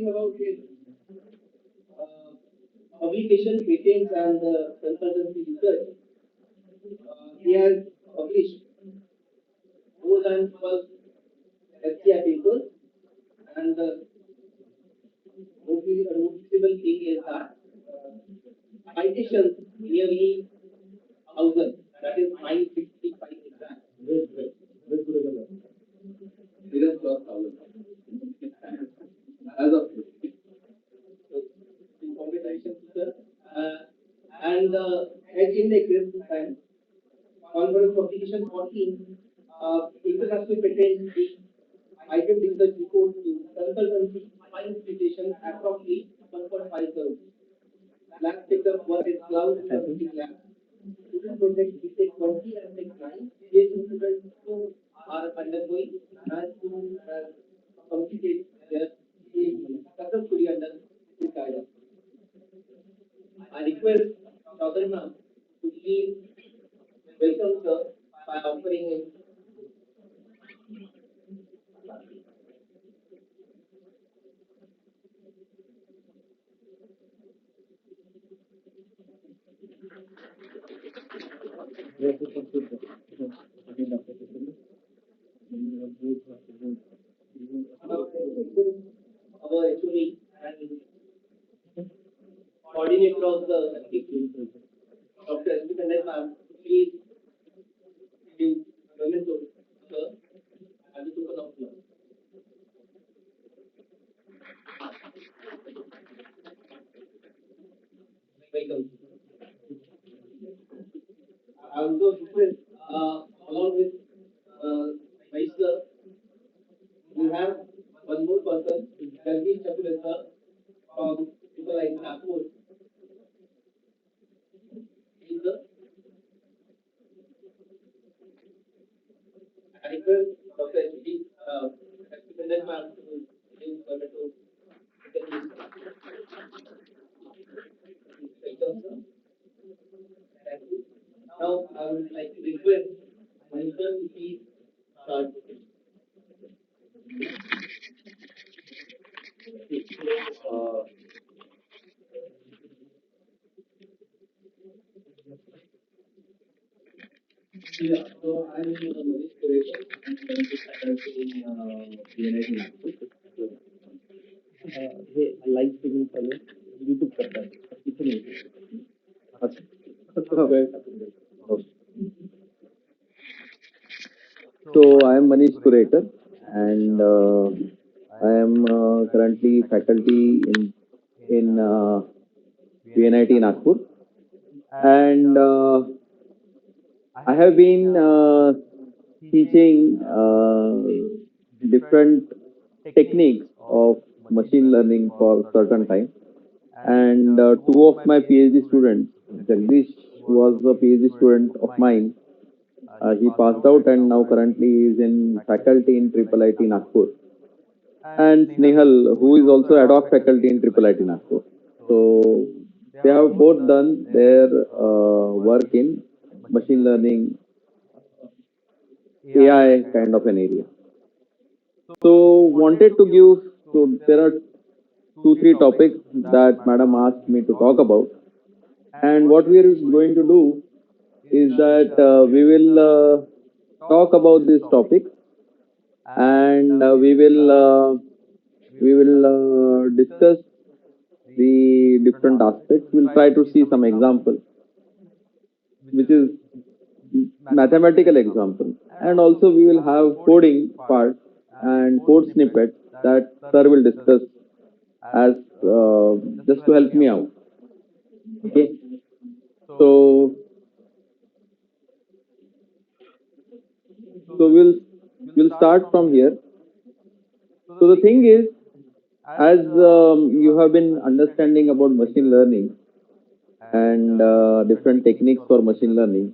talking about is publication, patents, and consultancy research. He has published more than 12 SCI papers, and the noticeable thing is that citations nearly 1,000, that is 965 exact. It is 12,000 as of today. So, congratulations, sir. And edge index is this time. Conference publication 14. International patent the item research report to consultancy fine citation approximately 1.5 crore. Lab pickup work is cloud servicing lab. Student project B.Tech 20 and Tech 9. PhD students who are undergoing and who have completed their PhD successfully under this guidance. I request Chaudhary ma'am to please welcome sir by offering him. Our HOD and coordinator of the Dr. S. ma'am, please give moment to sir as a token of love. Welcome. I also request, along with Vice sir, we have one more person, Jagdish Chaturvedi from people like Nagpur. He's the I request Dr. S.D. Ma'am to give moment to Jagdish. Welcome, sir. Thank you. Now, I would like to request Minister to please start. Yeah, so I'm Manish Kurhekar. I'm currently faculty in VNIT Nagpur. हे live streaming चालू YouTube करतात इथे नाही So I am Manish Kurhekar, and I am currently faculty in VNIT Nagpur, and I have been teaching different techniques of machine learning for certain time. And two of my PhD students, Jagdish was a PhD student of mine. He passed out and now currently is in faculty in IIIT Nagpur. And Snehal, who is also ad hoc faculty in IIIT Nagpur. So they have both done their work in machine learning, AI kind of an area. So wanted to give, so there are 2-3 topics that Madam asked me to talk about. And what we are going to do is that we will talk about this topic, and we will discuss the different aspects. We'll try to see some example, which is mathematical example, and also we will have coding part and code snippets that sir will discuss as just to help me out. Okay, so we'll start from here. So the thing is, as you have been understanding about machine learning and different techniques for machine learning,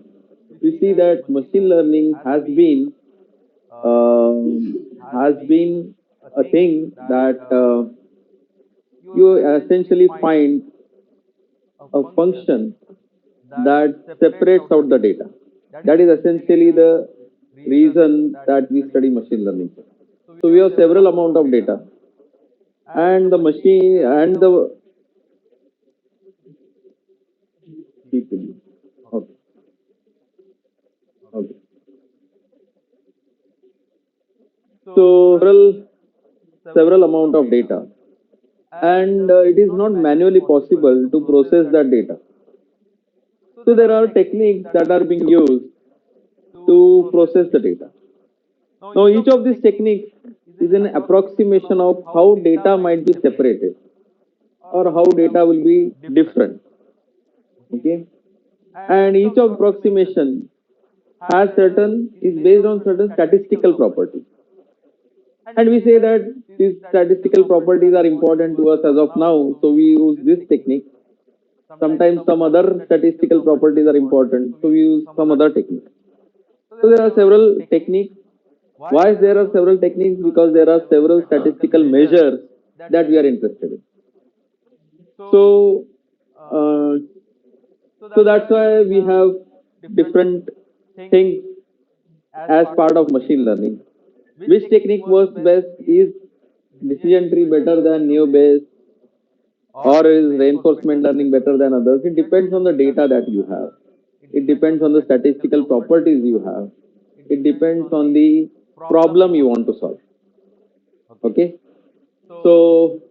we see that machine learning has been a thing that you essentially find a function that separates out the data. That is essentially the reason that we study machine learning. So we have several amount of data, and the machine and the people. Okay. Okay. So several amount of data, and it is not manually possible to process that data. So there are techniques that are being used to process the data. Now each of these techniques is an approximation of how data might be separated or how data will be different. Okay, and each of approximation has certain is based on certain statistical properties, and we say that these statistical properties are important to us as of now, so we use this technique. Sometimes some other statistical properties are important, so we use some other technique. So there are several techniques. Why there are several techniques? Because there are several statistical measures that we are interested in. So, uh, so that's why we have different things as part of machine learning. Which technique works best? Is decision tree better than neo Bayes, or is reinforcement learning better than others? It depends on the data that you have. It depends on the statistical properties you have. It depends on the problem you want to solve. Okay. So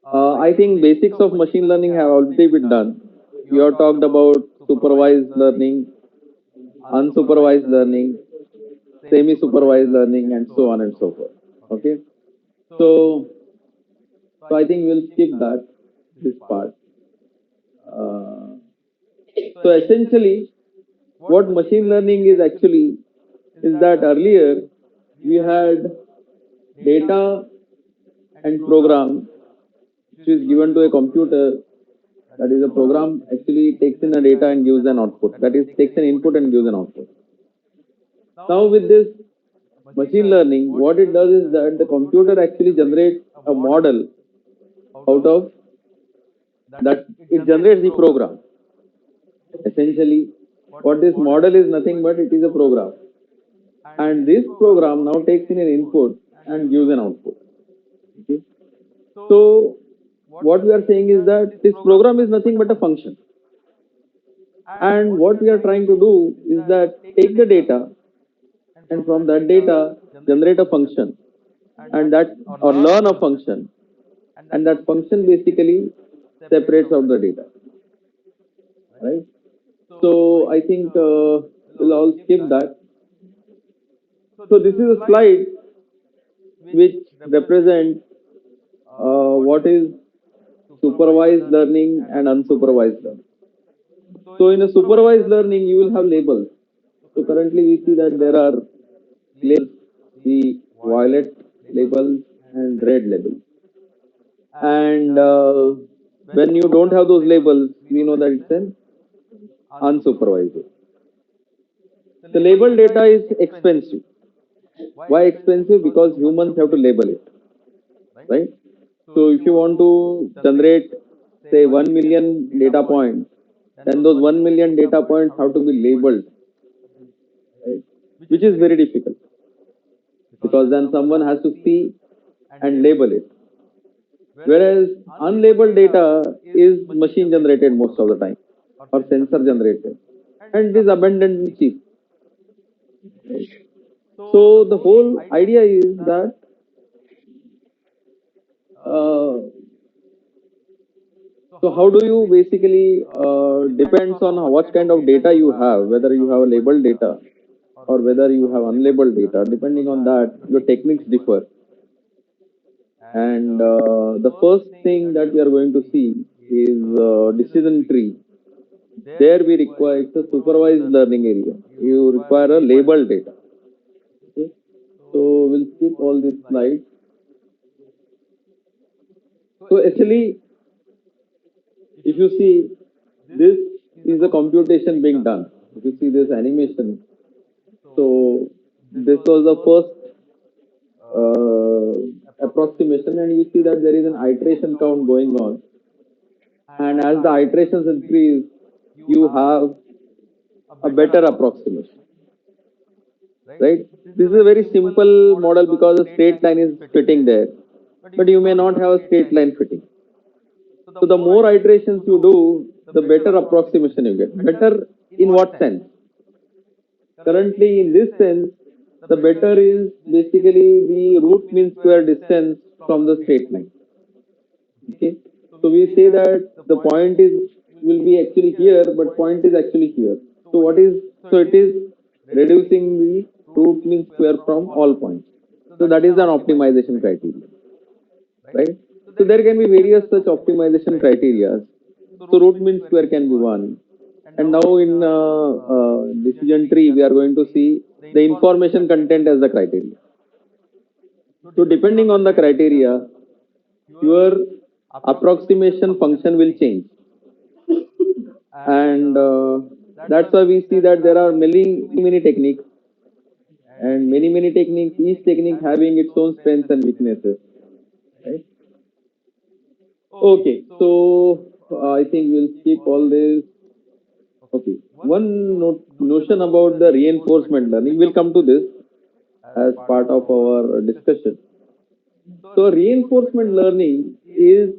I think basics of machine learning have already been done. You have talked about supervised learning, unsupervised learning, semi-supervised learning, and so on and so forth. Okay. So, so I think we'll skip that this part. Uh, so essentially, what machine learning is actually is that earlier we had data and program which is given to a computer. That is, a program actually takes in a data and gives an output. That is, takes an input and gives an output. Now with this machine learning, what it does is that the computer actually generates a model out of that. It generates the program. Essentially, what this model is nothing but it is a program. And this program now takes in an input and gives an output. Okay. So what we are saying is that this program is nothing but a function. And what we are trying to do is that take the data and from that data generate a function and that or learn a function, and that function basically separates out the data, right? So I think we'll all skip that. So this is a slide which represents what is supervised learning and unsupervised learning. So in a supervised learning, you will have labels. So currently we see that there are labels, the violet labels and red labels. And when you don't have those labels, we know that it's an unsupervised. The label data is expensive. Why expensive? Because humans have to label it, right? So if you want to generate, say, 1 million data points, then those 1 million data points have to be labeled, right? Which is very difficult because then someone has to see and label it. Whereas unlabeled data is machine generated most of the time or sensor generated, and it is abundantly cheap. So the whole idea is that uh, so how do you basically depends on what kind of data you have, whether you have labeled data or whether you have unlabeled data. Depending on that, your techniques differ. And the first thing that we are going to see is decision tree. There we require it's a supervised learning area. You require a labeled data. Okay? So we'll skip all these slides. So actually, if you see, this is a computation being done. If you see this animation, so this was the first approximation, and you see that there is an iteration count going on. And as the iterations increase, you have a better approximation, right? This is a very simple model because a straight line is fitting there. but you may not have a straight line fitting. So the more iterations you do, the better approximation you get. Better in what sense? Currently, in this sense, the better is basically the root mean square distance from the straight line. Okay, so we say that the point is will be actually here, but point is actually here. So what is so it is reducing the root mean square from all points. So that is an optimization criteria, right? So there can be various such optimization criteria. So root mean square can be one. And now in decision tree, we are going to see the information content as the criteria. So depending on the criteria, your approximation function will change. And that's why we see that there are many techniques and many techniques, each technique having its own strengths and weaknesses, right? Okay, so I think we'll skip all this. Okay, one notion about the reinforcement learning, we'll come to this as part of our discussion. So reinforcement learning is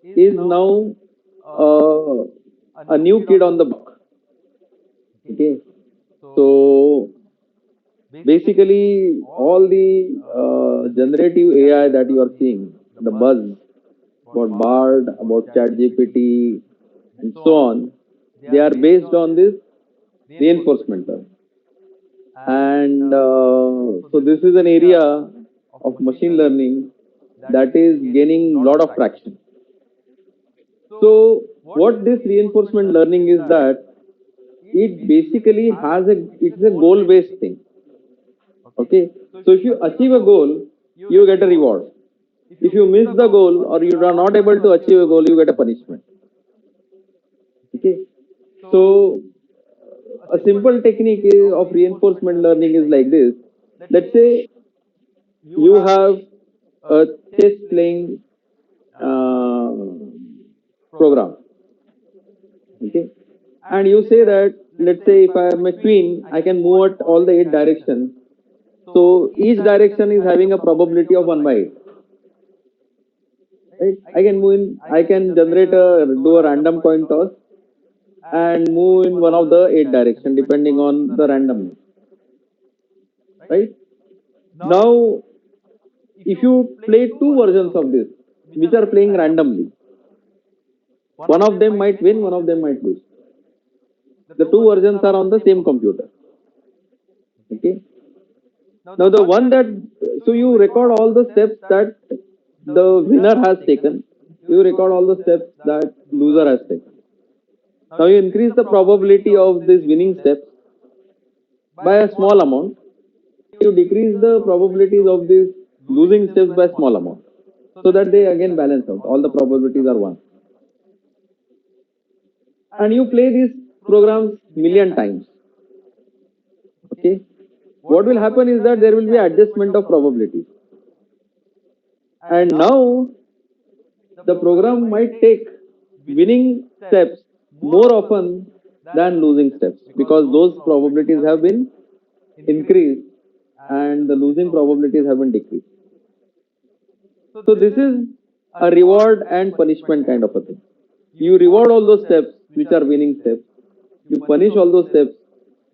now uh, a new kid on the block. Okay, so basically all the generative AI that you are seeing, the buzz about Bard, about ChatGPT, and so on, they are based on this reinforcement learning. And so this is an area of machine learning that is gaining a lot of traction. So what this reinforcement learning is that it basically has it's a goal based thing. Okay, so if you achieve a goal, you get a reward. If you miss the goal or you are not able to achieve a goal, you get a punishment. Okay, so a simple technique of reinforcement learning is like this. Let's say you have a chess playing uh, program. Okay, and you say that let's say if I am a queen, I can move at all the 8 directions. So each direction is having a probability of 1 by 8. Right? I can generate do a random coin toss and move in one of the 8 direction depending on the randomness. Right? Now, if you play two versions of this, which are playing randomly, one of them might win, one of them might lose. The two versions are on the same computer. Okay. Now the one that so you record all the steps that the winner has taken. You record all the steps that loser has taken. Now you increase the probability of these winning steps by a small amount. You decrease the probabilities of these losing steps by a small amount, so that they again balance out. All the probabilities are one. And you play these programs million times. Okay. What will happen is that there will be adjustment of probabilities. And now the program might take winning steps more often than losing steps because those probabilities have been increased and the losing probabilities have been decreased. So this is a reward and punishment kind of a thing. You reward all those steps which are winning steps. You punish all those steps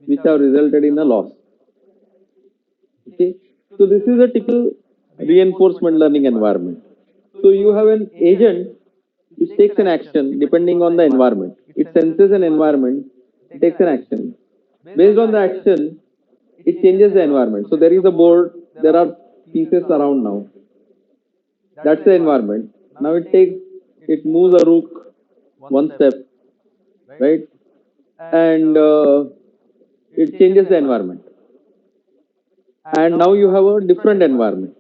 which have resulted in a loss. Okay. So this is a typical reinforcement learning environment. So you have an agent which takes an action depending on the environment. It senses an environment, it takes an action. Based on the action, it changes the environment. So there is a board, there are pieces around now. That's the environment. Now it moves a rook 1 step, right? And it changes the environment. And now you have a different environment.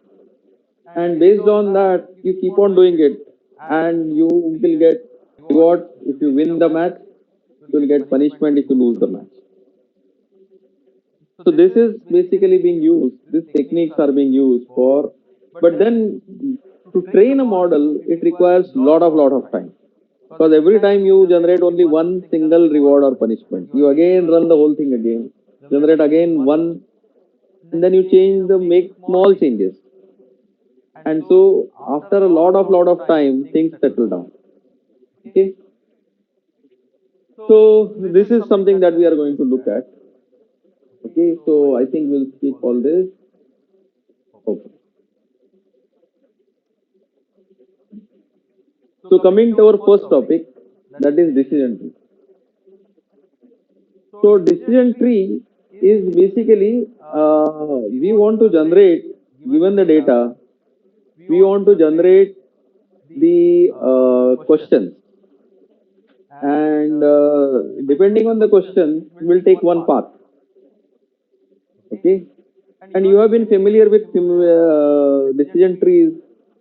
And based on that, you keep on doing it, and you will get reward if you win the match. You will get punishment if you lose the match. So this is basically being used. These techniques are being used for, but then to train a model, it requires lot of time. Because every time you generate only one single reward or punishment, you again run the whole thing again, generate again one, and then you change make small changes. and so after a lot of time, things settle down. Okay, so this is something that we are going to look at. Okay, so I think we'll skip all this. Okay. So coming to our first topic, that is decision tree. So decision tree is basically we want to generate, given the data, we want to generate the questions, and depending on the question, we'll take one path. Okay, and you have been familiar with decision trees.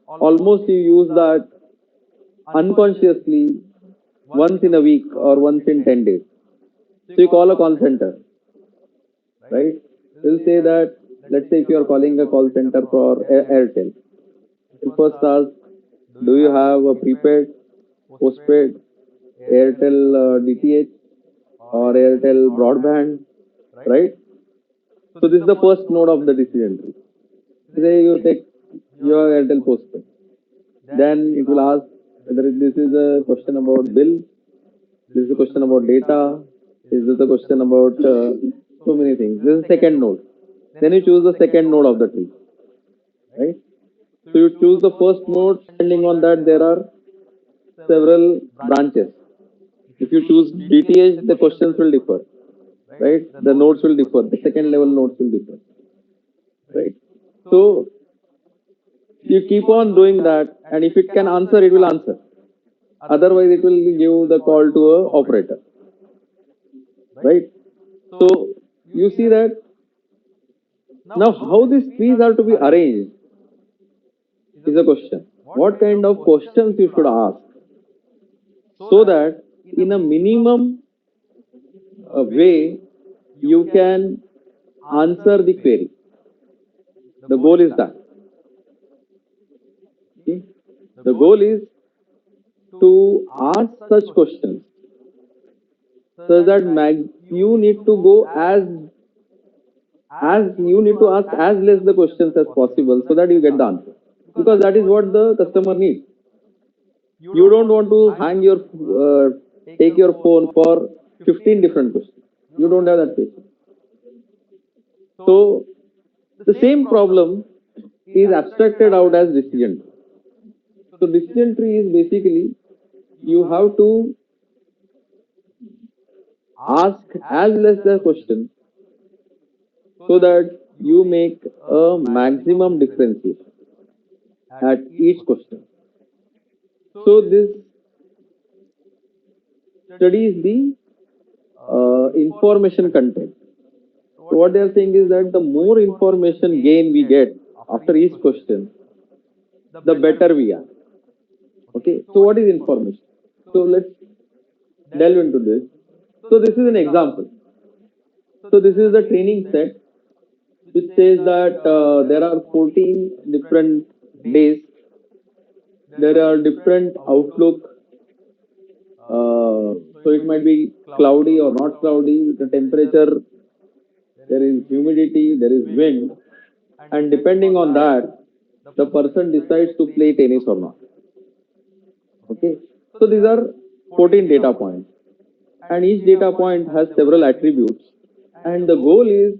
Almost you use that unconsciously once in a week or once in 10 days. So you call a call center, right? We'll say that, let's say if you are calling a call center for Airtel, you first ask, do you have a prepaid, postpaid, Airtel DTH or Airtel broadband, right? So this is the first node of the decision tree. Say you take your Airtel postpaid. Then it will ask whether this is a question about bill, this is a question about data, this is a question about so many things. This is the second node. Then you choose the second node of the tree, right? So you choose the first node, depending on that there are several branches. If you choose DTH, the questions will differ, right? The nodes will differ, the second level nodes will differ, right? So you keep on doing that, and if it can answer, it will answer. Otherwise, it will give the call to a operator, right? So you see that now how these trees are to be arranged is a question. What kind of questions you should ask so that in a minimum way you can answer the query. The goal is that. Okay? The goal is to ask such questions so that you need to go as you need to ask as less the questions as possible so that you get the answer, because that is what the customer needs. You don't want to take your phone for 15 different questions. You don't have that patience. So the same problem is abstracted out as decision tree. So decision tree is basically you have to ask as less the question so that you make a maximum differentiation at each question. So this studies the information content. So what they are saying is that the more information gain we get after each question, the better we are. Okay, so what is information? So let's delve into this. So this is an example. So this is the training set which says that there are 14 different days, there are different outlook. So it might be cloudy or not cloudy, the temperature, there is humidity, there is wind, and depending on that, the person decides to play tennis or not. Okay, so these are 14 data points, and each data point has several attributes, and the goal is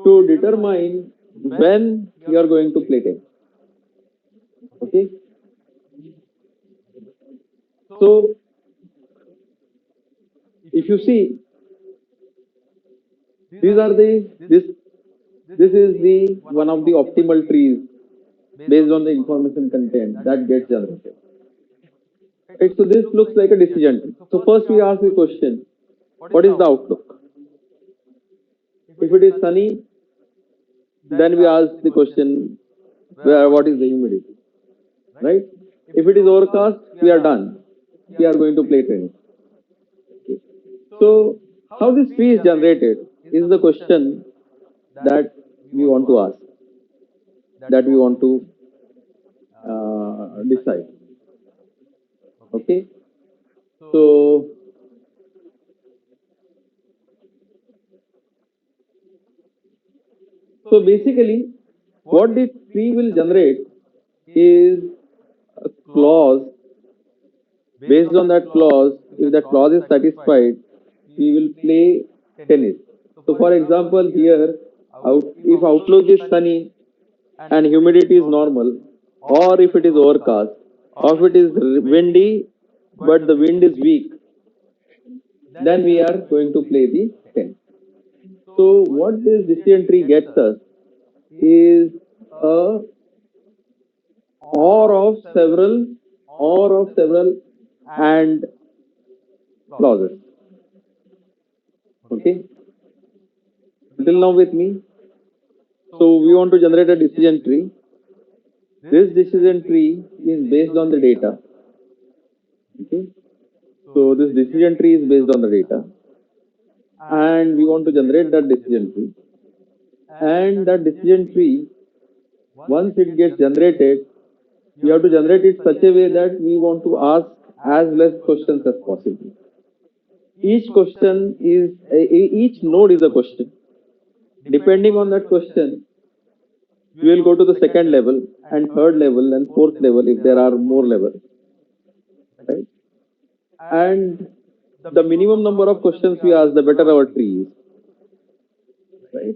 to determine when you are going to play tennis. Okay, so if you see, these are the this is the one of the optimal trees based on the information content that gets generated. Right, so this looks like a decision tree. So first we ask the question, what is the outlook? If it is sunny, then we ask the question, what is the humidity? Right? If it is overcast, we are done. We are going to play tennis. Okay. So how this tree is generated is the question that we want to ask, that we want to decide. Okay. So basically, What this tree will generate is a clause. Based on that clause, if that clause is satisfied, we will play tennis. So, for example, here, if outlook is sunny and humidity is normal, or if it is overcast, or if it is windy but the wind is weak, then we are going to play the tennis. So, what this decision tree gets us is a or of several and clauses. Okay, till now with me. So we want to generate a decision tree. This decision tree is based on the data. Okay, so this decision tree is based on the data, and we want to generate that decision tree. And that decision tree, once it gets generated, we have to generate it such a way that we want to ask as less questions as possible. Each node is a question. Depending on that question, we will go to the second level and third level and fourth level if there are more levels, right? And the minimum number of questions we ask, the better our tree is, right?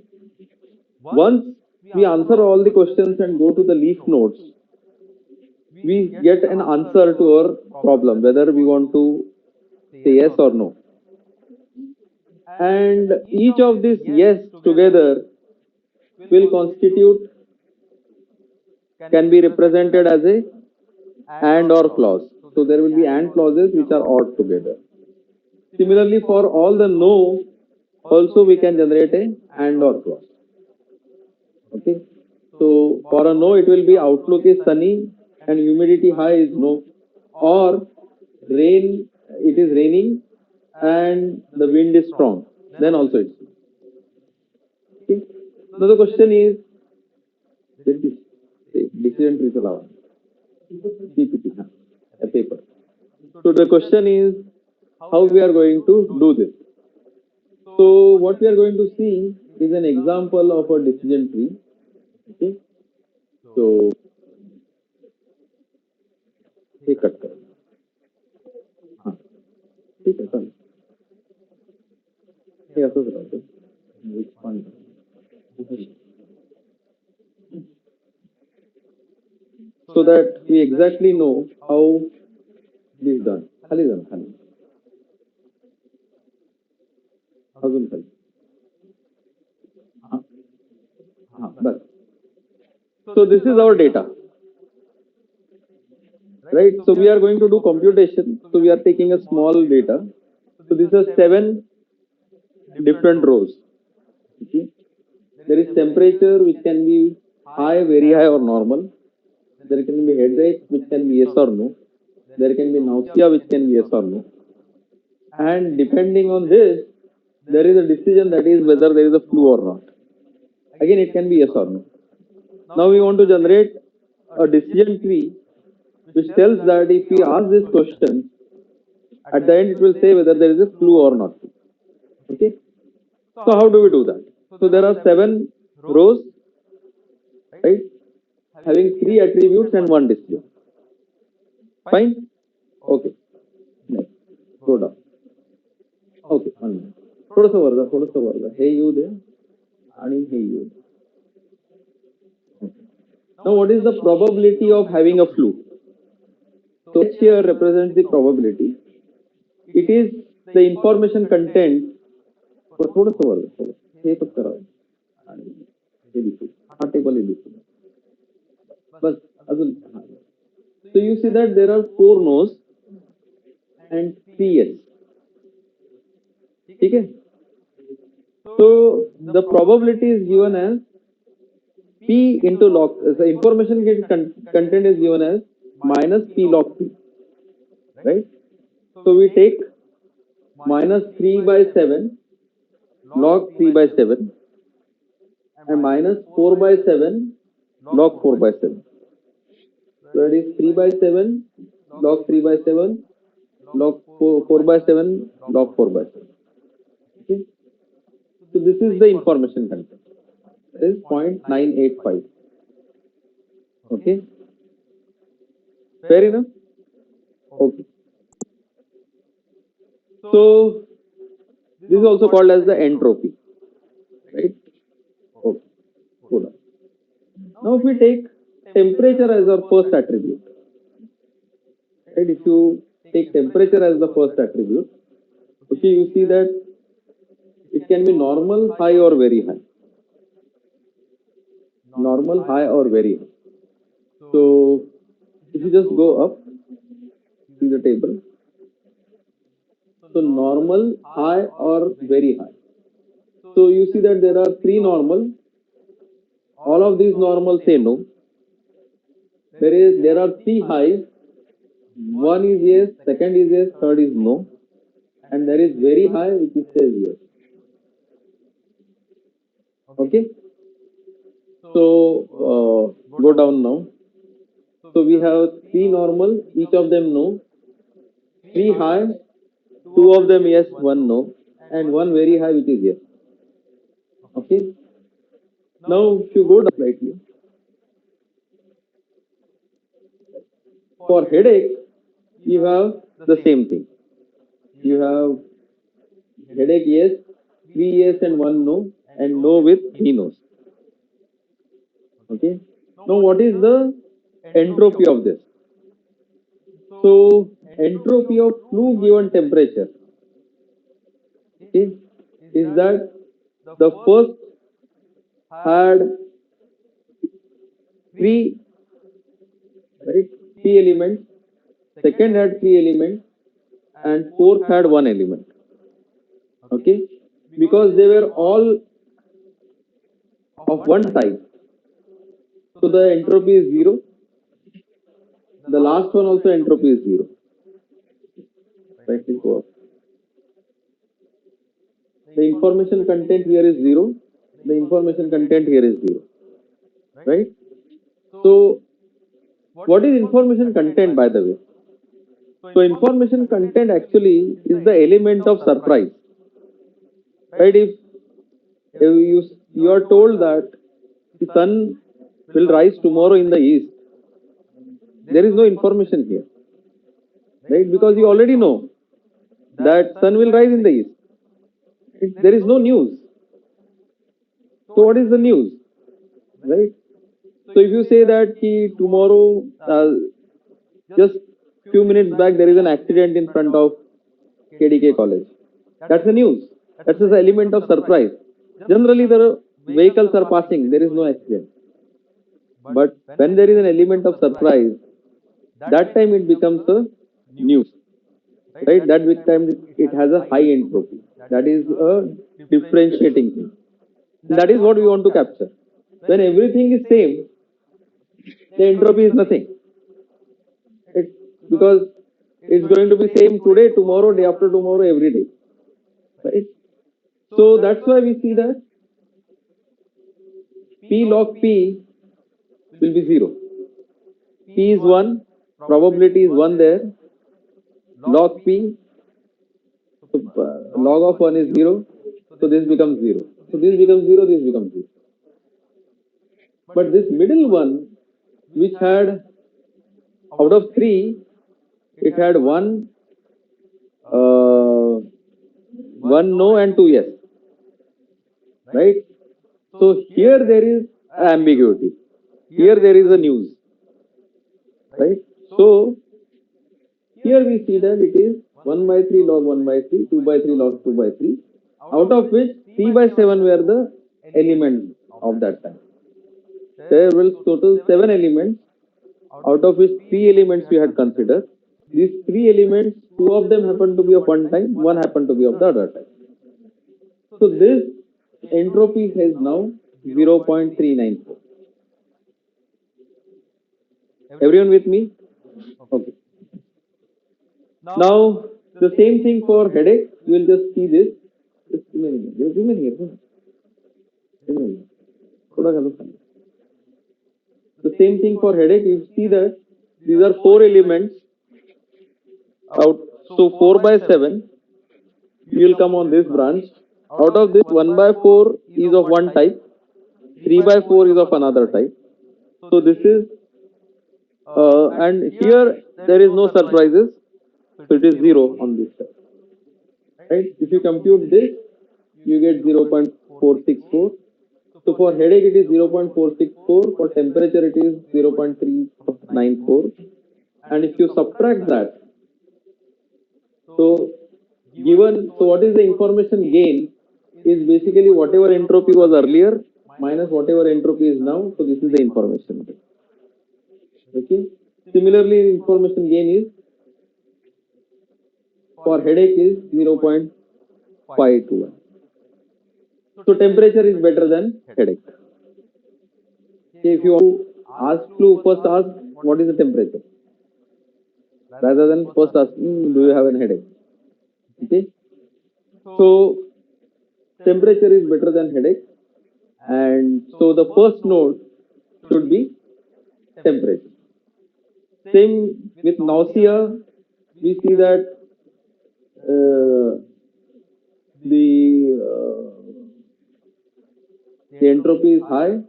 Once we answer all the questions and go to the leaf nodes, we get an answer to our problem, whether we want to say yes or no. And each of these yes together will constitute, can be represented as a and or clause. So there will be and clauses which are odd together. Similarly, for all the no, also we can generate a and or clause. Okay. So for a no, it will be outlook is sunny and humidity high is no, or rain, it is raining and the wind is strong. Then also it's no. Okay. Now the question is, this is decision tree allowed. PPT, a paper. So the question is how we are going to do this. So what we are going to see is an example of a decision tree. Okay. So ये cut करो. हाँ ठीक है चल. ये असंच राहते. Which one? So that we exactly know how this is done. खाली जाना खाली. अजून खाली. हाँ हाँ बस. So this is our data. Right, so we are going to do computation. So we are taking a small data. So these are 7 different rows. Okay. There is temperature which can be high, very high, or normal. There can be headache which can be yes or no. There can be nausea which can be yes or no. And depending on this, there is a decision, that is whether there is a flu or not. Again, it can be yes or no. Now we want to generate a decision tree which tells that if we ask this question, at the end it will say whether there is a flu or not. Okay. So how do we do that? So there are 7 rows, right, having 3 attributes and 1 decision. Fine. Okay. Next. Go down. Okay. 1 minute. थोडंसं वरदा. हे येऊ दे आणि हे येऊ दे. Now what is the probability of having a flu? So H here represents the probability. It is the information content. थोडंसं वरदा. हे पण करावं. आणि हे लिहू. हा टेबल लिहू. बस अजून. So you see that there are 4 no's and 3 yes. Okay. So the probability is given as P into log. The information content is given as minus P log P. Right. So we take minus 3 by 7 log 3 by 7 and minus 4 by 7 log 4 by 7. So that is 3 by 7 log 3 by 7 log 4 by 7 log 4 by 7. Okay. So this is the information content. That is 0.985. Okay, fair enough. Okay, so this is also called as the entropy, right? Okay, hold on. Now, if we take temperature as our first attribute, right? If you take temperature as the first attribute, okay, you see that it can be normal, high, or very high. Normal, high, or very high. So, if you just go up, see the table. So, normal, high, or very high. So, you see that there are three normal. All of these normal say no. There are three highs. One is yes, second is yes, third is no, and there is very high which is says yes. Okay. So go down now. So we have three normal, each of them no. Three high, two of them yes, one no, and one very high which is yes. Okay. Now if you go down slightly, for headache, you have the same thing. You have headache yes, three yes and one no, and no with three no's. Okay. Now what is the entropy of this? So entropy of flu given temperature, okay, is that the first had three, right, three elements, second had three elements, and fourth had one element. Okay, because they were all of one type. So the entropy is zero. The last one also entropy is zero. Right, let's go up. The information content here is zero. The information content here is zero. Right? So what is information content, by the way? So information content actually is the element of surprise. Right? If you are told that the sun will rise tomorrow in the east, there is no information here, right? Because you already know that sun will rise in the east. There is no news. So what is the news, right? So if you say that tomorrow, just few minutes back, there is an accident in front of K.D.K. college, that's the news. That's the element of surprise. Generally, the vehicles are passing, there is no accident. But when there is an element of surprise, that time it becomes a news, right? That time it has a high entropy. That is a differentiating thing. That is what we want to capture. When everything is same, the entropy is nothing. It's because it's going to be same today, tomorrow, day after tomorrow, every day, right? So that's why we see that P log P will be 0. P is 1, probability is 1 there, log P, so, log of 1 is 0, so this becomes 0. So this becomes 0, this becomes 0. But this middle one, which had out of 3, it had one no and 2 yes, right? So here there is ambiguity. Here there is a news, right? So here we see that it is 1 by 3 log 1 by 3, 2 by 3 log 2 by 3, out of which 3 by 7 were the elements of that time. There were total 7 elements, out of which 3 elements we had considered. These 3 elements, 2 of them happen to be of one type, 1 happened to be of the other type. So this entropy is now 0.394. Everyone with me? Okay. Now the same thing for headache. We will just see this. Just give me a minute. Give me a minute. Give me a minute. थोड़ा गलत है. The same thing for headache. You see that these are 4 elements out. So 4 by 7. You will come on this branch. Out of this, 1 by 4 is of one type. 3 by 4 is of another type. So this is And here there is no surprises, so it is 0 on this side, right? If you compute this, you get 0.464. So for headache it is 0.464, for temperature it is 0.394, and if you subtract that, so what is the information gain is basically whatever entropy was earlier minus whatever entropy is now, so this is the information gain. Okay. Similarly, information gain is for headache is 0.521. So temperature is better than headache. Okay, if you want to ask flu, first ask what is the temperature, rather than first asking do you have a headache. Okay. So temperature is better than headache, and so the first node should be temperature. Same with nausea, we see that the entropy is high,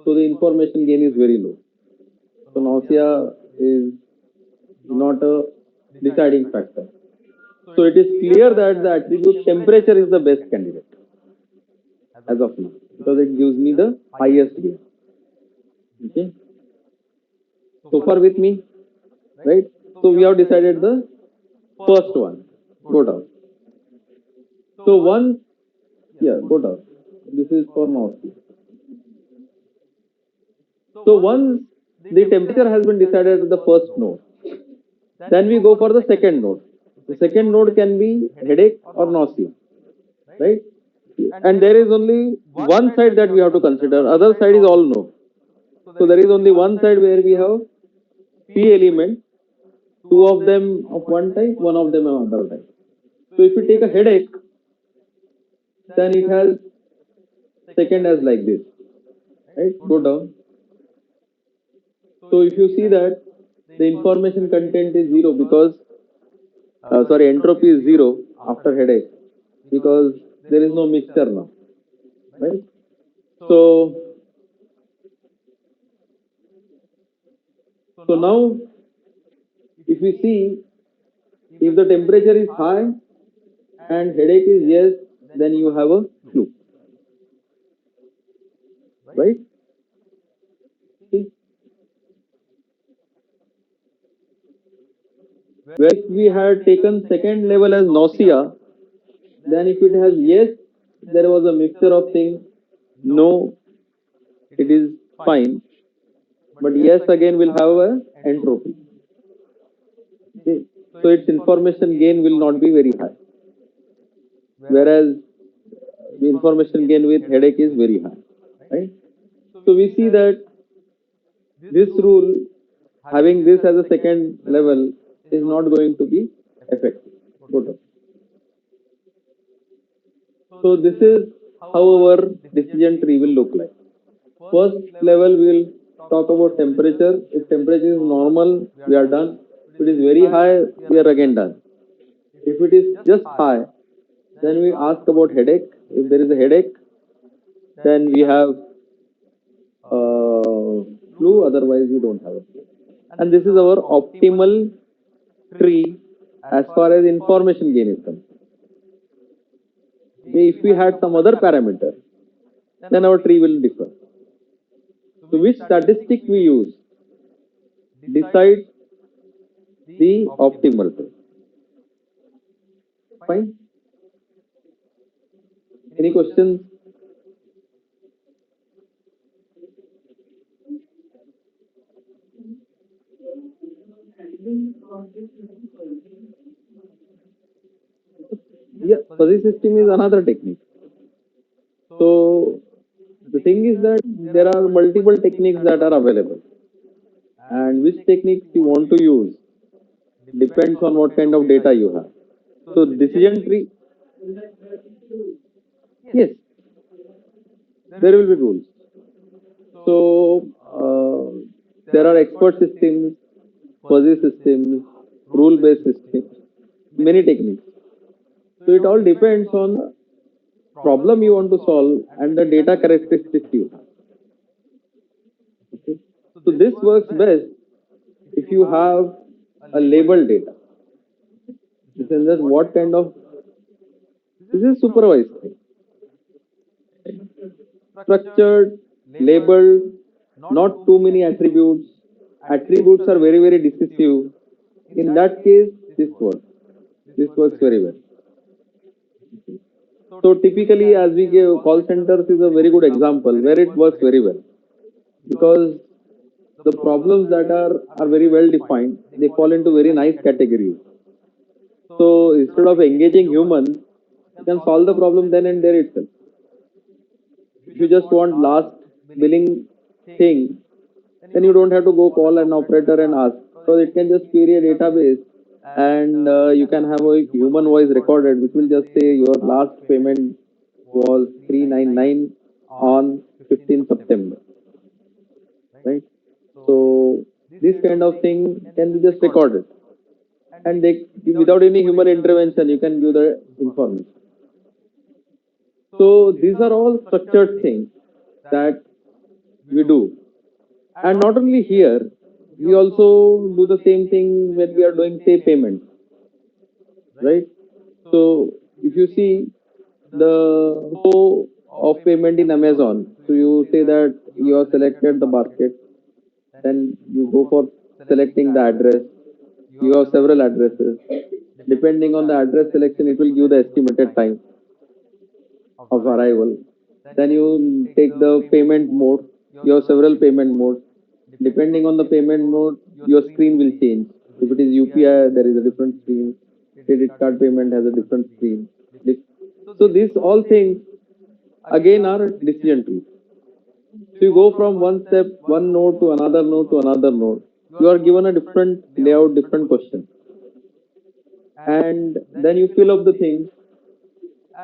so the information gain is very low. So nausea is not a deciding factor. So it is clear that the attribute temperature is the best candidate as of now, because it gives me the highest gain. Okay. So far with me, right? So we have decided the first one. Go down. So once, yeah, go down. This is for nausea. So once the temperature has been decided at the first node, then we go for the second node. The second node can be headache or nausea, right? And there is only one side that we have to consider. Other side is all no. So there is only one side where we have P elements, two of them of one type, one of them of another type. So if you take a headache, then it has second as like this, right? Go down. So if you see that the information content is 0 because entropy is 0 after headache, because there is no mixture now, right? So now if we see, if the temperature is high and headache is yes, then you have a flu, right? See? Where if we had taken second level as nausea, then if it has yes, there was a mixture of things, no, it is fine, but yes again will have a entropy. Okay. So its information gain will not be very high, whereas the information gain with headache is very high, right? So we see that this rule, having this as a second level, is not going to be effective. Good. So this is how our decision tree will look like. First level we will talk about temperature. If temperature is normal, we are done. If it is very high, we are again done. If it is just high, then we ask about headache. If there is a headache, then we have flu, otherwise we don't have a flu. And this is our optimal tree as far as information gain is concerned. Okay, if we had some other parameter, then our tree will differ. So which statistic we use decides the optimal tree. Fine. Any questions? Yeah, fuzzy system is another technique. So the thing is that there are multiple techniques that are available, and which techniques you want to use depends on what kind of data you have. So decision tree, yes, there will be rules. So there are expert systems, fuzzy systems, rule-based systems, many techniques. So it all depends on the problem you want to solve and the data characteristics you have. Okay. So this works best if you have a labeled data, this is that what kind of, this is supervised thing, structured, labeled, not too many attributes. Attributes are very, very decisive. In that case, this works. This works very well. So typically, as we give, call centers is a very good example where it works very well, because the problems that are very well defined, they fall into very nice categories. So instead of engaging humans, you can solve the problem then and there itself. If you just want last billing thing, then you don't have to go call an operator and ask. So it can just query a database, and you can have a human voice recorded, which will just say your last payment was 399 on 15th September, right? So this kind of thing can be just recorded, and they, without any human intervention, you can give the information. So these are all structured things that we do. And not only here, we also do the same thing when we are doing, say, payments, right? So if you see the flow of payment in Amazon, so you say that you have selected the basket, then you go for selecting the address. You have several addresses. Depending on the address selection, it will give the estimated time of arrival. Then you take the payment mode. You have several payment modes. Depending on the payment mode, your screen will change. If it is UPI, there is a different screen. Credit card payment has a different screen. So these all things again are decision trees. So you go from one step, one node to another node to another node. You are given a different layout, different question, and then you fill up the things,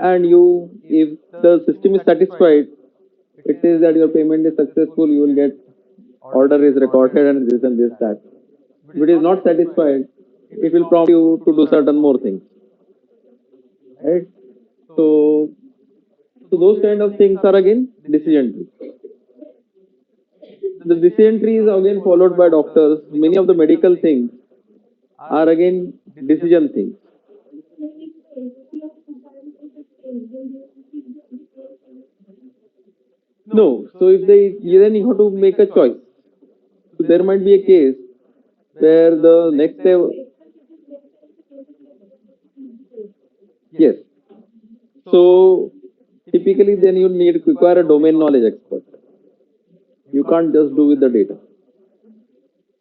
and you, if the system is satisfied, it says that your payment is successful, you will get order is recorded and this and this that. If it is not satisfied, it will prompt you to do certain more things, right? So, so those kind of things are again decision trees. The decision tree is again followed by doctors. Many of the medical things are again decision things. No, so if they, then you have to make a choice. So there might be a case where the next day, yes. So typically, then you need require a domain knowledge expert. You can't just do with the data.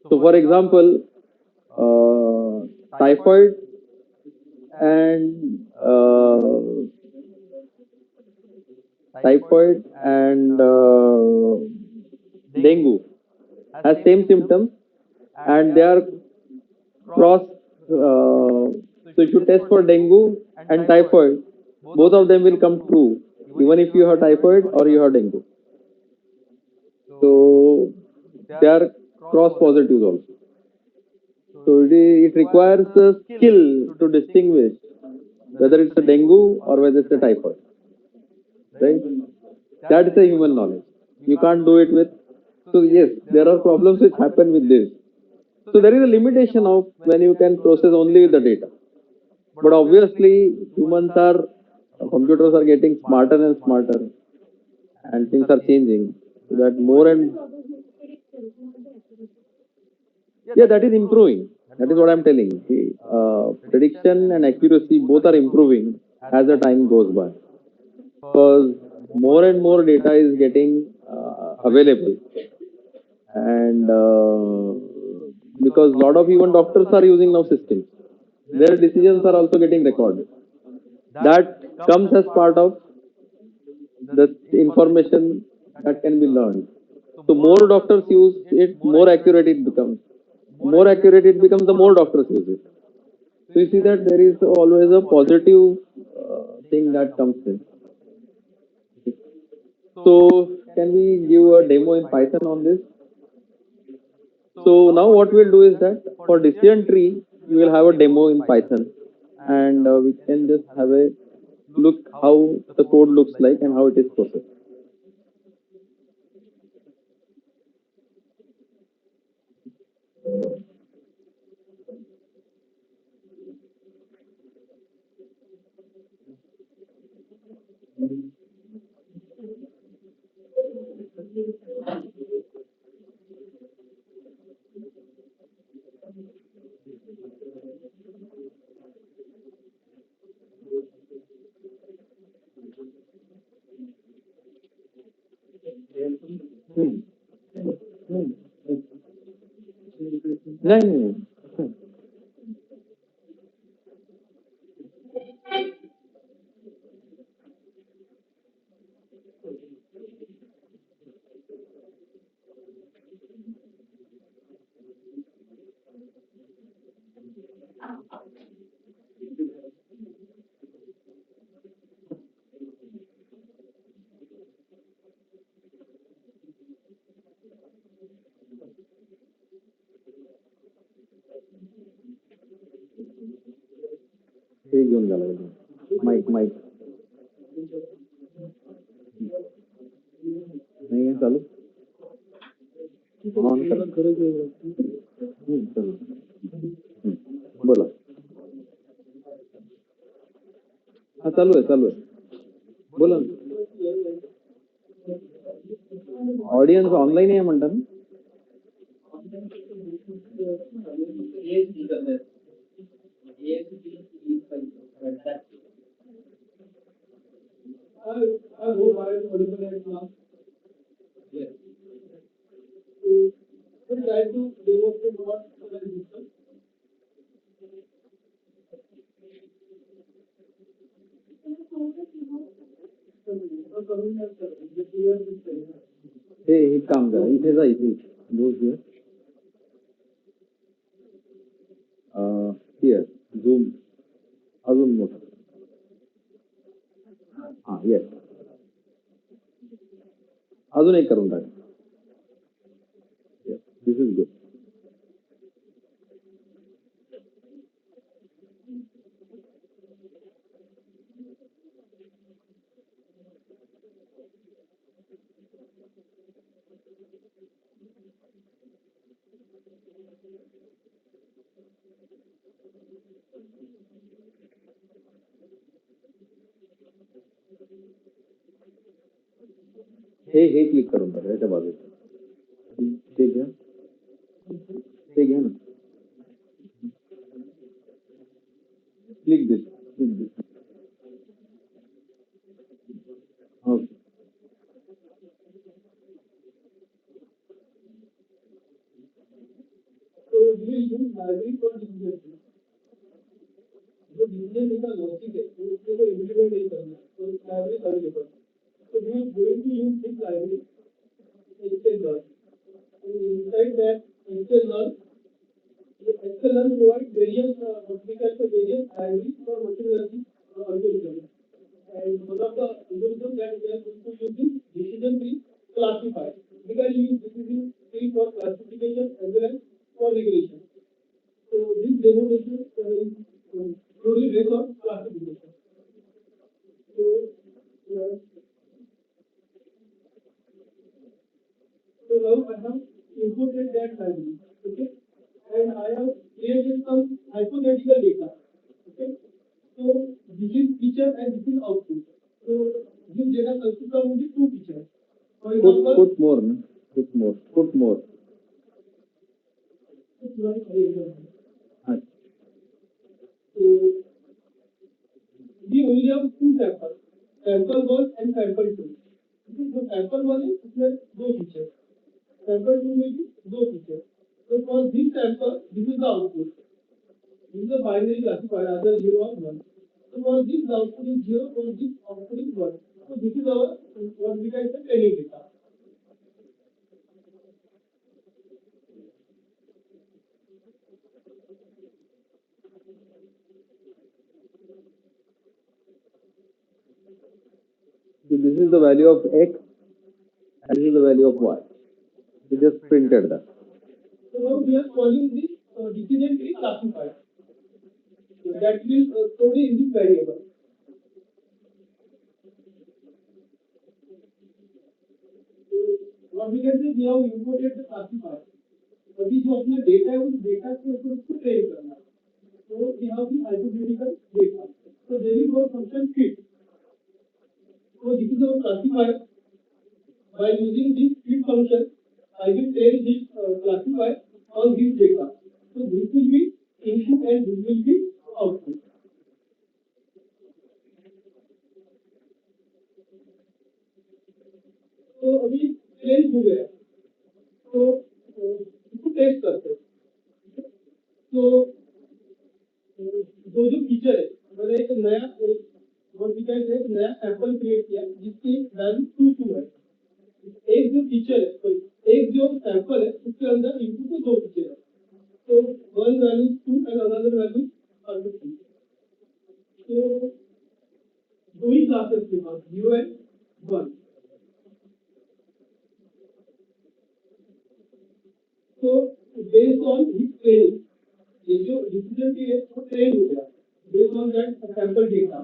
So, for example, typhoid and dengue has same symptoms, and they are cross. So if you test for dengue and typhoid, both of them will come true, even if you have typhoid or you have dengue. So they are cross positives also. So it requires a skill to distinguish whether it's a dengue or whether it's a typhoid, right? That is a human knowledge. You can't do it with. So yes, there are problems which happen with this. So there is a limitation of when you can process only with the data. But obviously, computers are getting smarter and smarter, and things are changing. So that more and yeah, that is improving. That is what I'm telling. See, prediction and accuracy both are improving as the time goes by, because more and more data is getting available, and because a lot of even doctors are using now systems, their decisions are also getting recorded. That comes as part of the information that can be learned. So more doctors use it, more accurate it becomes. More accurate it becomes, the more doctors use it. So you see that there is always a positive thing that comes in. So can we give a demo in Python on this? So now what we'll do is that for decision tree, we will have a demo in Python, and we can just have a look how the code looks like and how it is processed. नहीं नहीं हे घेऊन गेला mike mike नाही आहे चालू on करा चालू बोला हा चालू आहे बोला ऑडियन्स ऑनलाईन आहे म्हणतात ना I hope I am audible right now. Yes. So try to demonstrate what the system. हे एक काम करा इथे जा इथे हिअर झूम अजून मोठं हा येस अजून एक करून टाका दिस इज गुड हे क्लिक करून टाका याच्या बाजूला ते घ्या ना click this okay So we use library for decision. जो decision का logic है तो उसको तो implement नहीं करना तो library available. So we are going to use this library XLR. And inside that XLR provides various various libraries for machine learning algorithms. And one of the algorithms that we are going to use is decision tree classifier. We can use decision tree for classification as well as for regression. So this demonstration is purely based on classification. So, so now I have imported that library, okay, and I have created some hypothetical data, okay. So this is feature and this is output. So this data consists of only two features. For example, put more. So we only have two samples, sample 1 and sample 2. So sample 1 is इसमें दो features, sample 2 में भी दो features. So for this sample, this is the output. This is a binary classifier, either 0 or 1. So for this the output is 0, for this output is 1. So this is our what we can say training data. So this is the value of x and this is the value of y. We just printed that. So now we are calling this decision tree classifier. That will stored in this variable. So what we can say, we have imported the classifier. अभी जो अपना data है उस data के ऊपर उसको train करना. So we have the hypothetical data. So there is one function fit. So this is our classifier. By using this fit function, I will train this classifier on this data. So this will be input and this will be output. तो अभी train हो गया तो इसको test करते हैं. तो दो जो फीचर है मैंने एक नया नया सैंपल क्रिएट किया जिसकी वैल्यू 2 है। एक जो फीचर है तो एक जो सैंपल है उसके अंदर इनपुट में दो फीचर है तो one value 2 and another value 3। तो दो ही क्लासेस के पास 0 एंड 1। तो बेस्ड ऑन हिज ट्रेनिंग ये जो डिसीजन ट्री है वो ट्रेन हो गया based on that sample data.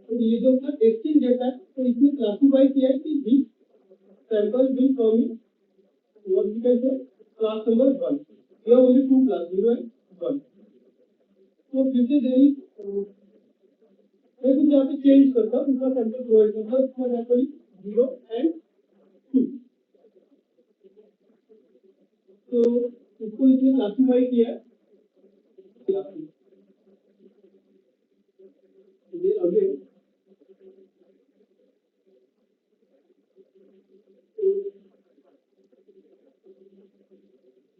तो ये जो अपना टेस्टिंग डेटा है तो इसमें क्लासिफाई किया है कि this sample will come in what we can say class number 1। Here only two class 0 and 1। तो फिर से there is मैं कुछ यहाँ पे चेंज करता हूँ दूसरा सैंपल प्रोवाइड करता हूँ इसका सैंपल 0 and 2। तो इसको इसने क्लासिफाई किया है अगेन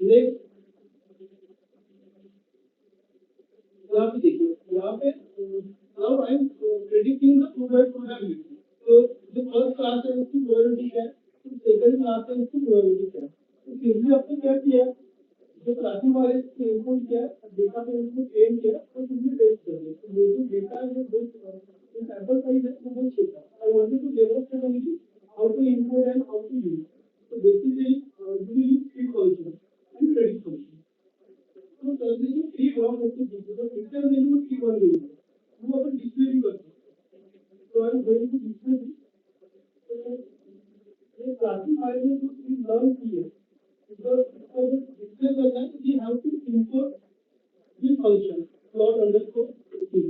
नेक्स्ट यहाँ पे देखिए यहाँ पे now I am predicting the probability। तो जो फर्स्ट क्लास है उसकी प्रोबेबिलिटी क्या है सेकंड क्लास है उसकी प्रोबेबिलिटी क्या है। तो सिंपली आपने क्या किया जो क्लासिफायर के इनपुट किया डेटा पे इनपुट ट्रेन किया तो सिंपली टेस्ट कर दिया। तो ये जो डेटा है जो सैंपल साइज है वो बहुत छोटा है। I wanted to demonstrate only how to input and how to use. तो basically we use fit function and predict function. तो सर्विस जो फ्री ब्लॉक होती है तो पिक्चर में जो फ्री बन गई है वो अपन डिस्प्ले भी कर सकते हैं। तो I am going to display ये क्लासिफायर में जो फ्री लर्न की है तो डिस्प्ले करना है we have to input this function plot underscore t।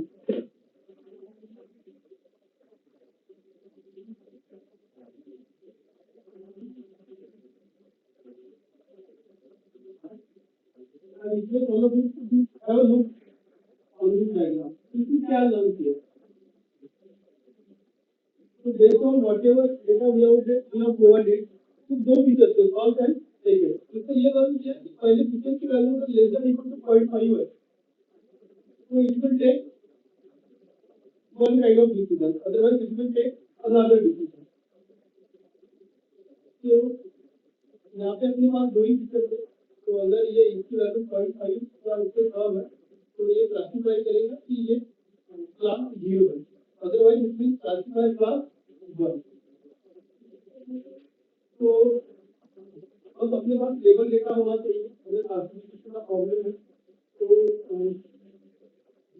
And if you all of you have a look on this diagram, this is क्या learn किया। So based on whatever data we have provided, तो दो features थे first and second. इससे ये learn किया कि पहले फीचर की वैल्यू अगर लेस देन इक्वल टू 0.5 है तो it will take one kind of decision, otherwise it will take another decision। तो यहाँ पे अपने पास दो ही फीचर थे तो अगर ये इसकी वैल्यू 0.5 या उससे कम है तो ये क्लासिफाई करेगा कि ये क्लास 0 है otherwise it means classify class 1। तो बस अपने पास लेबल डेटा होना चाहिए अगर क्लासिफिकेशन का प्रॉब्लम है तो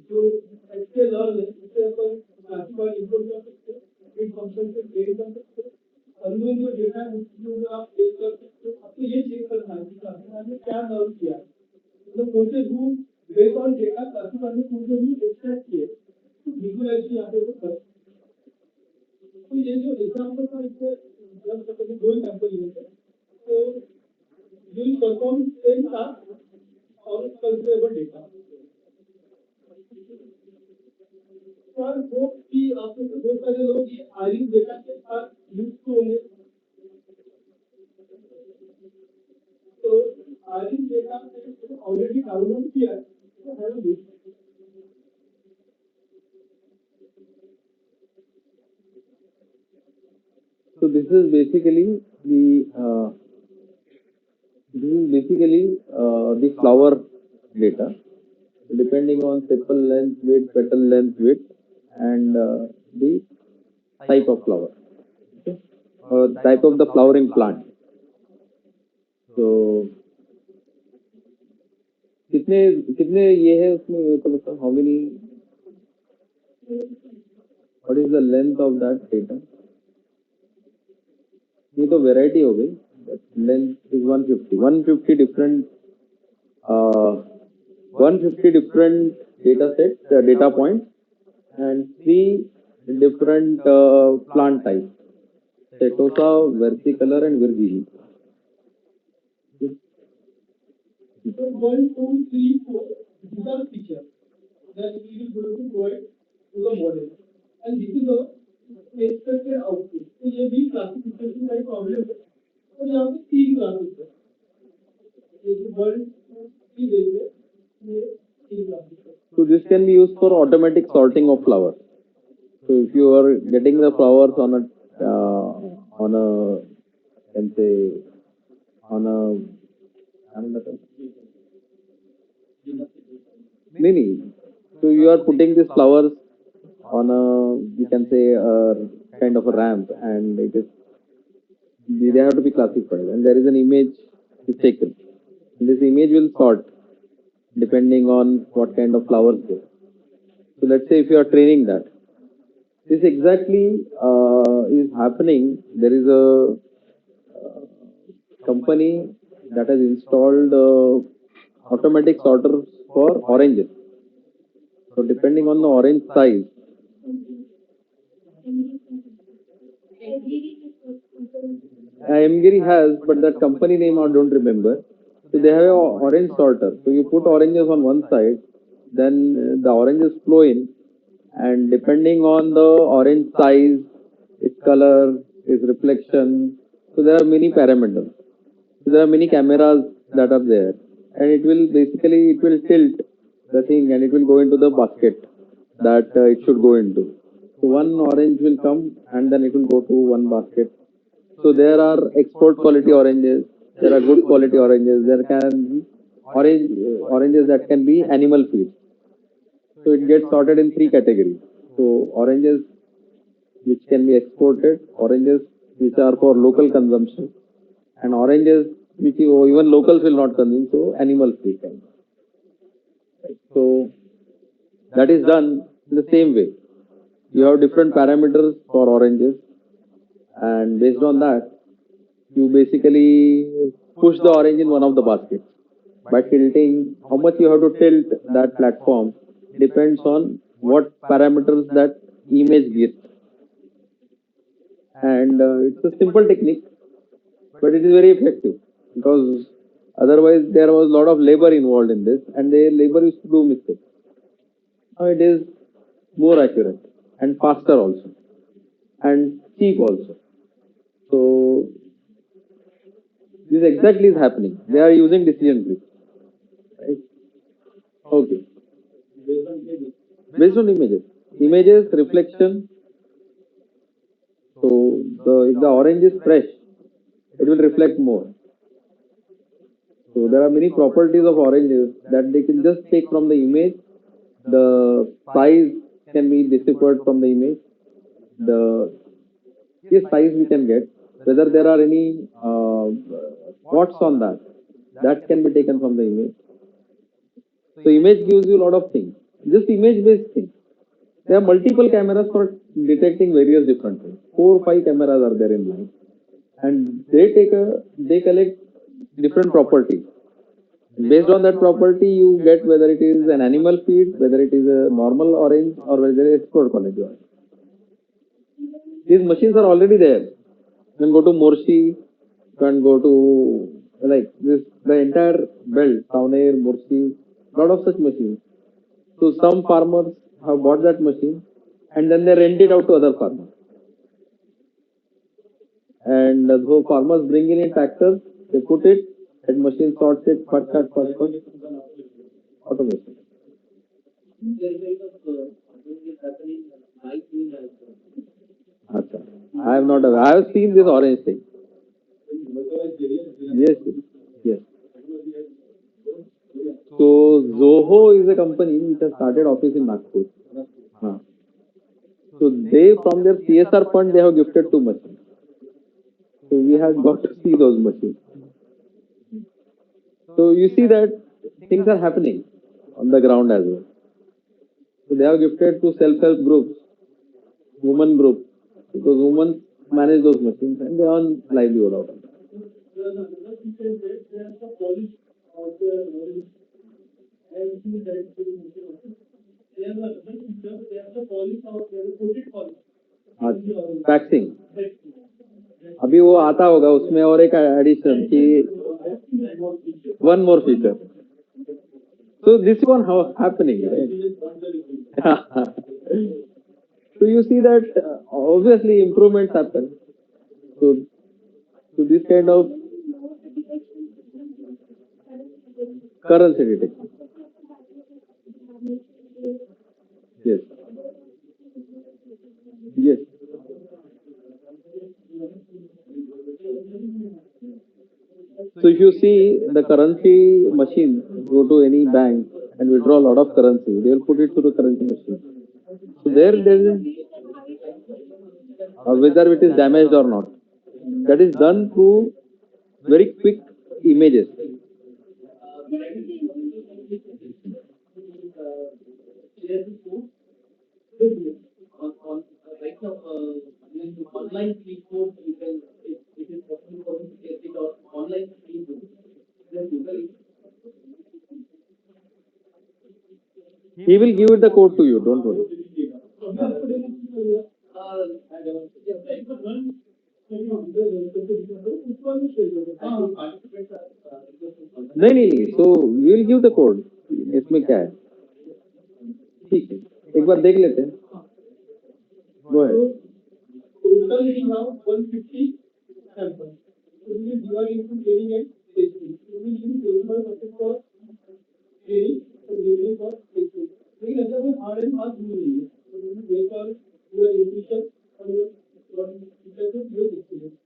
जो एक्चुअल लर्न है उससे अपन क्लासिफाई इनपुट कर सकते हैं फिर फंक्शन से ट्रेन कर सकते हैं अंदर जो डेटा है उसको आप चेक कर सकते हो। आपको ये चेक करना है कि क्लासिफायर ने क्या लर्न किया है मतलब कौन से rule based on data classifier ने कौन से रूल एक्सट्रैक्ट किए तो विजुअलाइज यहाँ पे वो कर। तो ये जो एग्जांपल था इससे जब सपोज दो एग्जांपल लिए थे तो you will perform same task on considerable data. और वो कि आपके बहुत सारे लोग ये आईरिस डेटा के साथ यूज होंगे तो आईरिस डेटा से ऑलरेडी डाउनलोड किया है तो have a look. So this is basically the flower data depending on sepal length, width, petal length, width, and the type of flower, okay? Or type of the flowering plant. So कितने कितने ये है उसमें तो बताओ how many what is the length of that data। ये तो variety हो गई length is 150 different 150 different data sets data points and 3 different plant types setosa, versicolor and virgili। So 1, 2, 3, 4 these are features that we will going to provide to the model and this is our expected output। तो ये भी classification का एक problem है और यहाँ पे तीन क्लासेस है ये 1, 2, 3 देंगे So this can be used for automatic sorting of flowers. So if you are getting the flowers on a can say on a maybe. So you are putting these flowers on a you can say a kind of a ramp, and they have to be classified, and there is an image is taken. This image will sort depending on what kind of flowers there. So let's say if you are training that, this exactly is happening. There is a company that has installed automatic sorters for oranges. So depending on the orange size, Mgiri has, but that company name I don't remember. So they have a orange sorter. So you put oranges on one side, then the oranges flow in, and depending on the orange size, its color, its reflection, so there are many parameters. So there are many cameras that are there, and it will tilt the thing and it will go into the basket that it should go into. So one orange will come and then it will go to one basket. So there are export quality oranges. There are good quality oranges. There can be oranges that can be animal feed. So it gets sorted in three categories. So oranges which can be exported, oranges which are for local consumption, and oranges which even locals will not consume. So animal feed kind. So that is done in the same way. You have different parameters for oranges, and based on that, you basically push the orange in one of the baskets. By tilting, how much you have to tilt that platform depends on what parameters that image gives. And it's a simple technique, but it is very effective because otherwise there was a lot of labor involved in this, and the labor used to do mistakes. Now it is more accurate and faster also, and cheap also. So this exactly is happening. They are using decision trees, right? Okay. Based on images, reflection. So if the orange is fresh, it will reflect more. So there are many properties of oranges that they can just take from the image. The size can be deciphered from the image. The size we can get. Whether there are any spots on that can be taken from the image. So image gives you a lot of things. Just image-based things. There are multiple cameras for detecting various different things. 4 or 5 cameras are there in line, and they collect different properties. Based on that property, you get whether it is an animal feed, whether it is a normal orange, or whether it is export quality orange. These machines are already there. You can go to Morshi, you can go to like this the entire belt, Savner, Morshi, lot of such machines. So some farmers have bought that machine and then they rent it out to other farmers. And so farmers bring in tractors, they put it, that machine sorts it, pat, automation. Acha. I have not, I have seen this orange thing. Yes, yes. So Zoho is a company which has started office in Nagpur. Huh. So they, from their CSR fund, they have gifted 2 machines. So we have got to see those machines. So you see that things are happening on the ground as well. So they have gifted to self-help groups, women groups, because women manage those machines and they earn livelihood out of it. Taxing. अभी वो आता होगा उसमें और एक addition कि one more feature. So this is one how happening, right? So you see that obviously improvements happen. So this kind of currency detection. Yes. Yes. So if you see the currency machine, go to any bank and withdraw a lot of currency, they will put it through the currency machine. So there is whether it is damaged or not. That is done through very quick images. Right now, in online free code, you can, it is possible for you to get it or online free code. Then Google He will give it the code to you. Don't worry. नहीं नहीं so we will give the code. इसमें क्या है? ठीक है एक बार देख लेते हैं. Go ahead. total we have 150 samples. So we will divide into training and testing. So we will use 25% for training and remaining for testing. लेकिन ऐसा कोई hard and fast rule नहीं है. So we will based on your intuition and your features of your experience.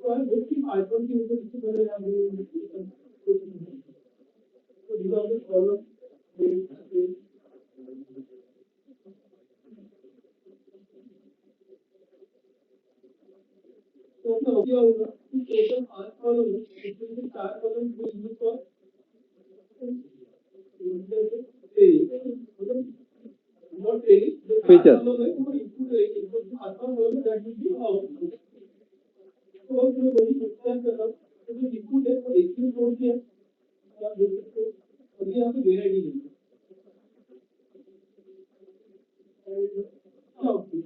तो हम उसकी icon के ऊपर इससे पहले हम so these are the columns. तो क्या होगा कि टोटल 8 कॉलम है इसमें से 4 कॉलम को यूज फॉर नॉट ट्रेनिंग जो Feature. कॉलम है वो इनपुट रहेगी तो 8 column that will be output तो अब मैं वही एक्सप्लेन कर रहा हूं तो जो इनपुट है वो एक्चुअल कोड की है आप देख सकते हो और ये यहाँ पे वेराइटी नहीं है output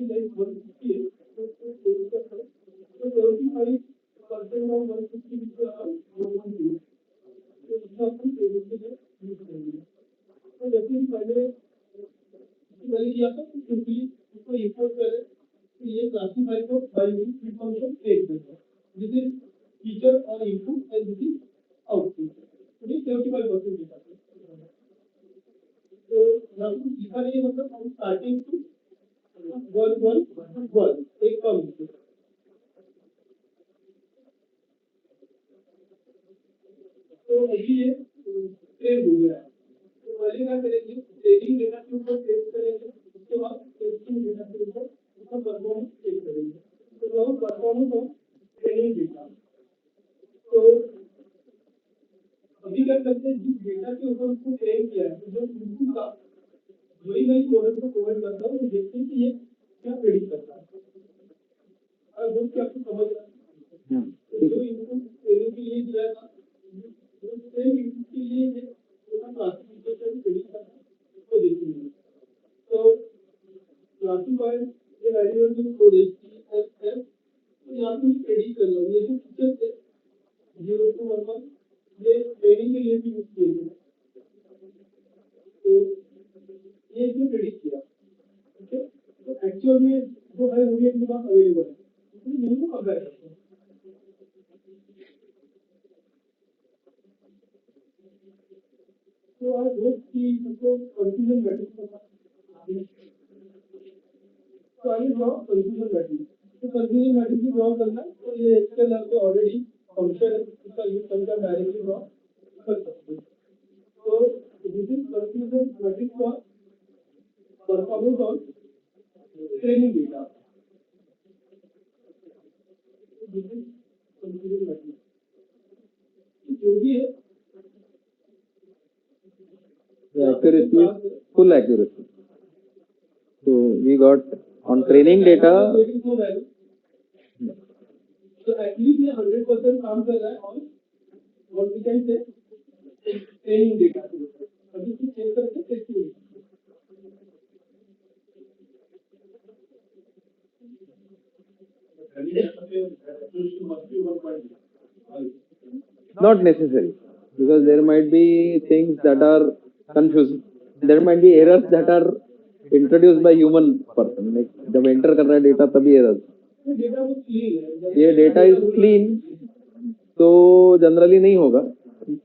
like 150 so 75% of 150 which are 110 so इसका आपको ट्रेनिंग के लिए यूज करेंगे तो जैसे ही मैंने किया था तो सिंपली इसको इंपोर्ट करें तो ये क्लासिफाई को बाय यूजिंग फंक्शन क्रिएट करता है दिस इज फीचर और input and this is output तो ये 75% दिखाता है तो यहाँ पे लिखा नहीं है मतलब हम स्टार्टिंग टू 1 एक कम तो अभी ये सेव हो गया है तो पहले क्या करेंगे ट्रेनिंग डेटा के ऊपर सेव करेंगे उसके बाद टेस्टिंग डेटा के ऊपर उसका परफॉर्मेंस चेक करेंगे तो जो परफॉर्मेंस ऑफ ट्रेनिंग डेटा तो अभी क्या करते हैं जिस डेटा के ऊपर उसको ट्रेन किया है तो जो इनपुट का वही मैं मॉडल को प्रोवाइड करता हूँ देखते हैं कि ये क्या प्रेडिक्ट करता है और वो क्या आपको समझ रहा है जो इनपुट ट्रेनिंग के लिए दिया था जो सेम इनपुट के लिए ये पूरा क्लासिफिकेशन प्रेडिक्ट करता है उसको देखेंगे तो क्लासिफायर ये वेरिएबल में कोड एच एस तो यहाँ पे प्रेडिक्ट कर लो ये जो फीचर है 0 to 1 ये ट्रेनिंग के लिए भी यूज किए गए तो ये इसमें प्रेडिक्ट किया ओके तो एक्चुअल में जो है वो भी अपने पास अवेलेबल है इसलिए यही को कंपेयर करते हैं तो आज रोज की हमको कंफ्यूजन मैट्रिक्स पता तो आइए ड्रॉ कंफ्यूजन मैट्रिक्स तो कंफ्यूजन मैट्रिक्स भी ड्रॉ करना है तो ये एक्सेल आपको ऑलरेडी फंक्शन है इसका यूज करके आप डायरेक्टली ड्रॉ कर सकते हैं तो this is confusion matrix for performance on training data this is confusion matrix जो भी है Accuracy is full accuracy. So we got on training data. So at least ये 100% काम कर रहा है on what we can say training data. अभी इसको चेक करके testing Not necessary because there might be things that are confusing. There might be errors that are introduce by human person, like जब enter कर रहा है data तभी ये data वो क्लीन है, ये डेटा इज क्लीन, तो जनरली नहीं होगा.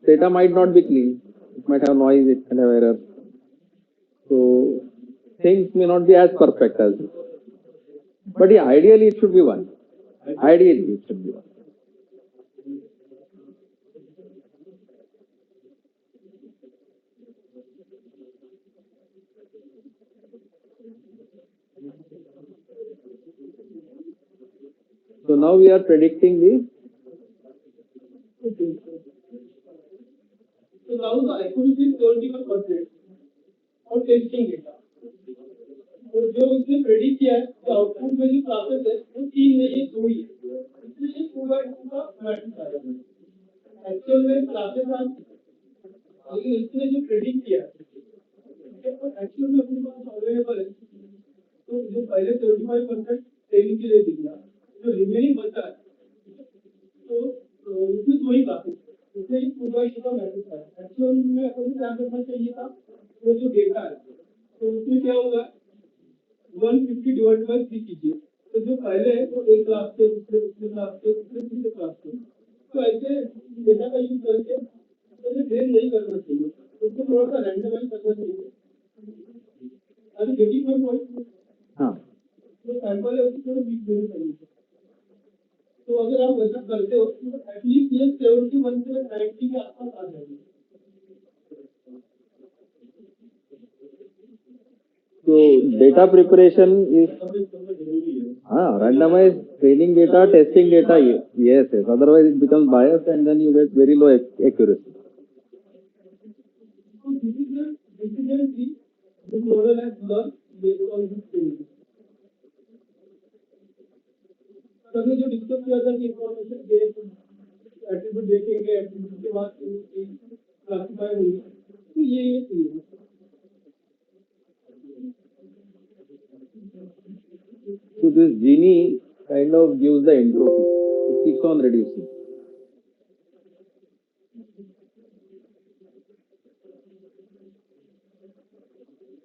Data might not be clean, it might have noise, it can have error, so things may not be as perfect as this. But yeah, ideally it should be one. Ideally it should be one. So now we are predicting the. So now the accuracy is 71% और testing data, और जो उसने predict किया है तो output में जो classes है वो 3 नहीं है 2 ही है, इसलिए 2/2 का मैट्रिक्स आ रहा है. एक्चुअल में क्लासेस आज, लेकिन इसने जो प्रेडिक्ट किया है वो एक्चुअल में अपने पास अवेलेबल है. तो जो पहले 75% ट्रेनिंग के लिए दिया, जो रिमेनिंग बचा है तो उसमें 2 ही क्लासेस, इसलिए 2/2 का मैट्रिक्स आया. एक्चुअल में अपन क्या करना चाहिए था, वो जो डेटा है तो उसमें क्या होगा, 150 डिवाइड बाय 3 कीजिए, तो जो पहले है वो एक क्लास से दूसरे क्लास से तीसरे क्लास से, तो ऐसे डेटा का यूज करके तो ट्रेन नहीं करना चाहिए, उसको थोड़ा सा रैंडमाइज करना चाहिए. अभी गेटिंग में पॉइंट, हाँ, जो सैंपल है उसको थोड़ा बीट देना चाहिए. तो अगर आप वैसा करते हो तो एटलीस्ट ये 71 से 90 के आसपास आ जाएगी. so data preparation is randomized training data, testing data, yes, otherwise it becomes biased and then you get very low accuracy. So this is the decision tree this model has learned based on this training. हमने जो discuss किया था कि information के attribute देखेंगे, attribute के बाद classify होंगे, तो ये चीज है. So this genie kind of gives the entropy, it keeps on reducing.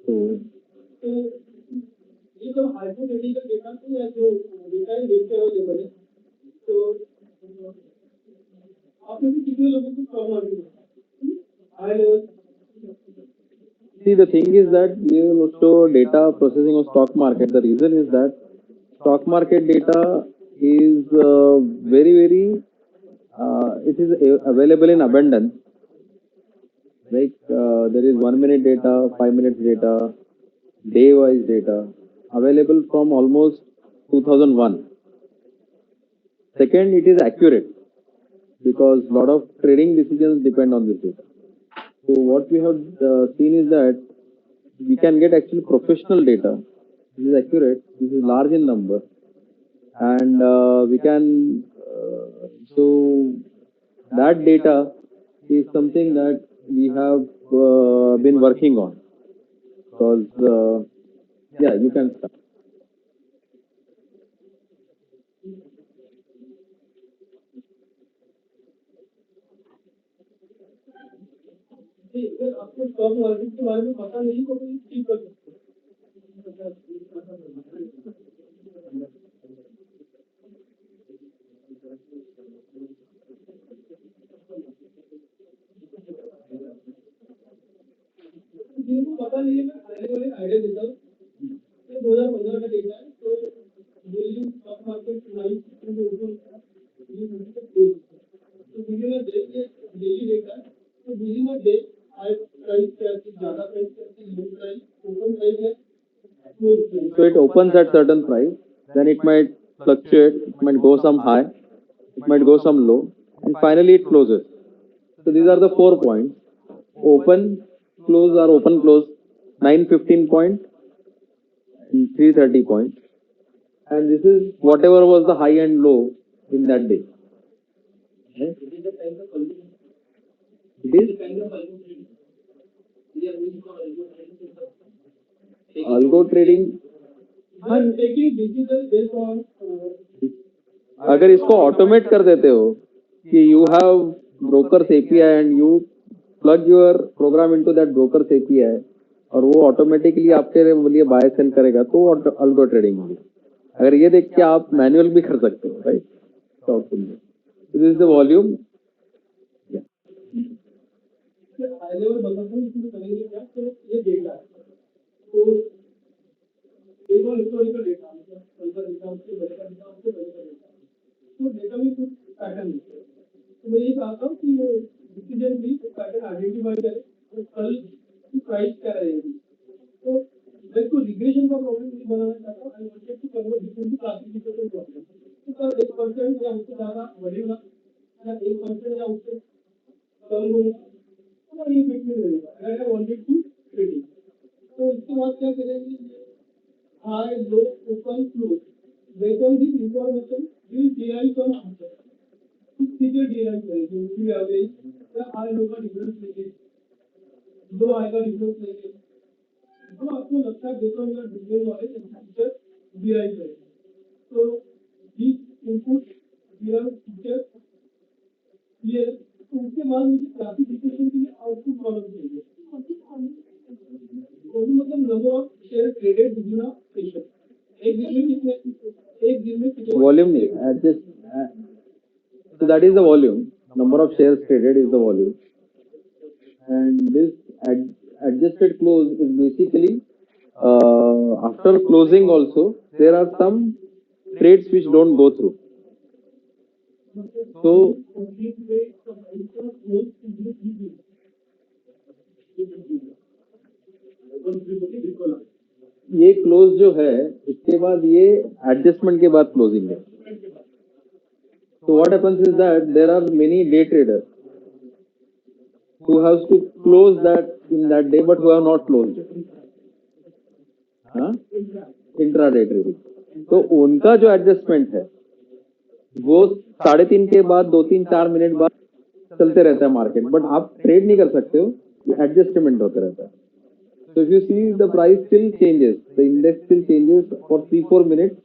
तो ये जो हाइपोथेटिकल डेटा है या जो डेटा है लेते हो लेवल है, तो आप में से कितने लोगों को प्रॉब्लम है high level. See, the thing is that you show data processing of stock market. The reason is that stock market data is very it is available in abundance. Like there is 1 minute data, 5 minutes data, day wise data available from almost 2001. Second, it is accurate because lot of trading decisions depend on this data. So what we have seen is that we can get actually professional data. This is accurate, this is large in number, and we can so that data is something that we have been working on, because yeah, you can start. अगर आपको stock market के बारे में पता नहीं तो कोई ठीक कर सकते हैं. जिनको पता नहीं है मैं आने वाले आइडिया देता हूँ. ये 2015 का डेटा है. तो दिल्ली स्टॉक मार्केट 9 में ओपन था, तो दिल्ली में दिल्ली डेटा है. तो दिल्ली में डे हाई प्राइस क्या है, ज्यादा प्राइस क्या है, लो प्राइस, ओपन प्राइस है, close price. So it opens at certain price, then it might fluctuate, it might go some high, it might go some low, and finally it closes. So these are the 4 points: open, close or open close, 9:15 point, and 3:30 point, and this is whatever was the high and low in that day. Okay? It is the kind of algo. It It is is the kind of algo trading. We are using for algo trading. algo trading. We are taking decisions based on अगर इसको automate कर देते हो कि you have brokers API and you plug your program into that brokers API, और वो automatically आपके लिए बाय सेल करेगा तो अल्गो ट्रेडिंग होगी। अगर ये देख के आप मैनुअल भी कर सकते हो, राइट? तो this is the volume. High level बताता हूँ, इसमें करेंगे क्या, तो ये डेटा है, तो देखो हिस्टोरिकल डेटा, मतलब कल का डेटा उससे बड़े का डेटा उससे बड़े का डेटा, तो डेटा में कुछ पैटर्न होते हैं। तो मैं ये चाहता हूँ कि डिसीजन भी पैटर्न आइडेंटिफाई करे, तो कल की प्राइस क्या रहेगी। तो मैं तो रिग्रेशन का प्रॉब्लम नहीं बनाना चाहता हूँ, I wanted to convert different classification problem. तो सर 1% या उससे ज़्यादा बढ़ेगा या 1% या उससे कम होगा, तो ये बिटवीन रहेगा। अगर आई वांटेड टू ट्रेडिंग, तो इसके बाद क्या करेंगे, high low open close, based on this information you will derive some answer. कुछ फीचर डिराइव करेंगे, मूवी एवरेज या हाई लो का डिफरेंस लेंगे, लो हाई का डिफरेंस लेंगे, जो आपको लगता है based on your business knowledge feature डिराइव करेंगे। तो दिस इनपुट गिवन फीचर ये, तो उसके बाद मुझे क्लासिफिकेशन के लिए आउटपुट कॉलम चाहिए, मतलब number of share traded within a session. एक दिन में कितने, एक दिन में कितने वॉल्यूम नहीं, adjust, so that is the volume. Number of shares traded is the volume, and this adjusted close is basically after closing also there are some trades which don't go through. So ये close जो है इसके बाद ये adjustment के बाद closing है। So what happens is that there are many day traders who has to close that in that day but who have not closed it, intraday trading. तो उनका जो एडजस्टमेंट है वो 3:30 के बाद 2-3-4 मिनट बाद चलते रहता है मार्केट, बट आप ट्रेड नहीं कर सकते हो, एडजस्टमेंट होता रहता है। So if you see the price still changes, the index still changes for 3-4 minutes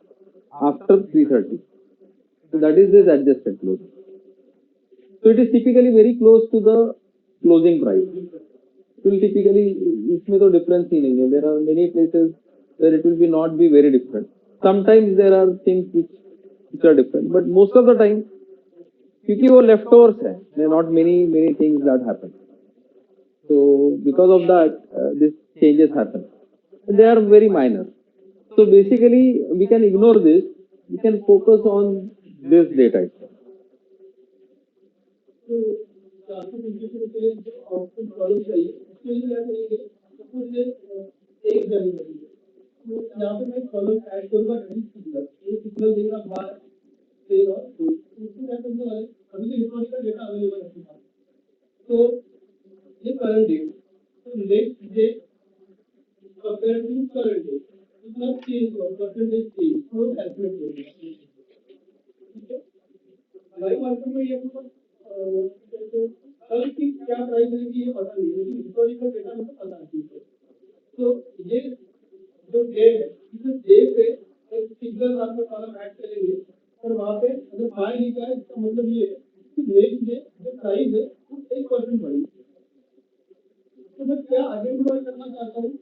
after 3:30. So that is this adjusted close. So it is typically very close to the closing price. It will typically, इसमें तो difference ही नहीं है. There are many places where it will be not be very different. Sometimes there are things which are different, but most of the time, क्योंकि वो leftovers है, there are not many things that happen. So because of that, these changes happen. They are very minor. So basically, we can ignore this. We can focus on this data itself. तो classification के लिए जो output column चाहिए उसके लिए क्या करेंगे, suppose ये एक जनवरी है, तो यहाँ पे मैं कॉलम ऐड करूँगा रेडी सिग्नल, ये सिग्नल देगा बाय सेल और होल्ड। उसको क्या करने वाले, अभी तो हिस्टोरिकल डेटा अवेलेबल है आपके पास, तो ये करंट डेट, तो next day compare to current date इतना चेंज हुआ, परसेंटेज चेंज, तो कैलकुलेट करेंगे। ठीक है, लाइव मार्केट में ये कल की क्या प्राइस रहेगी ये पता नहीं, लेकिन हिस्टोरिकल डेटा में पता नहीं है। तो ये जो डे है, इस डे पे एक सिग्नल आपको कॉलम ऐड करेंगे और वहाँ पे अगर बाय लिखा है इसका मतलब ये है कि नेक्स्ट डे जो प्राइस है वो 1% बढ़ी। तो मैं क्या आइडेंटिफाई करना चाहता हूँ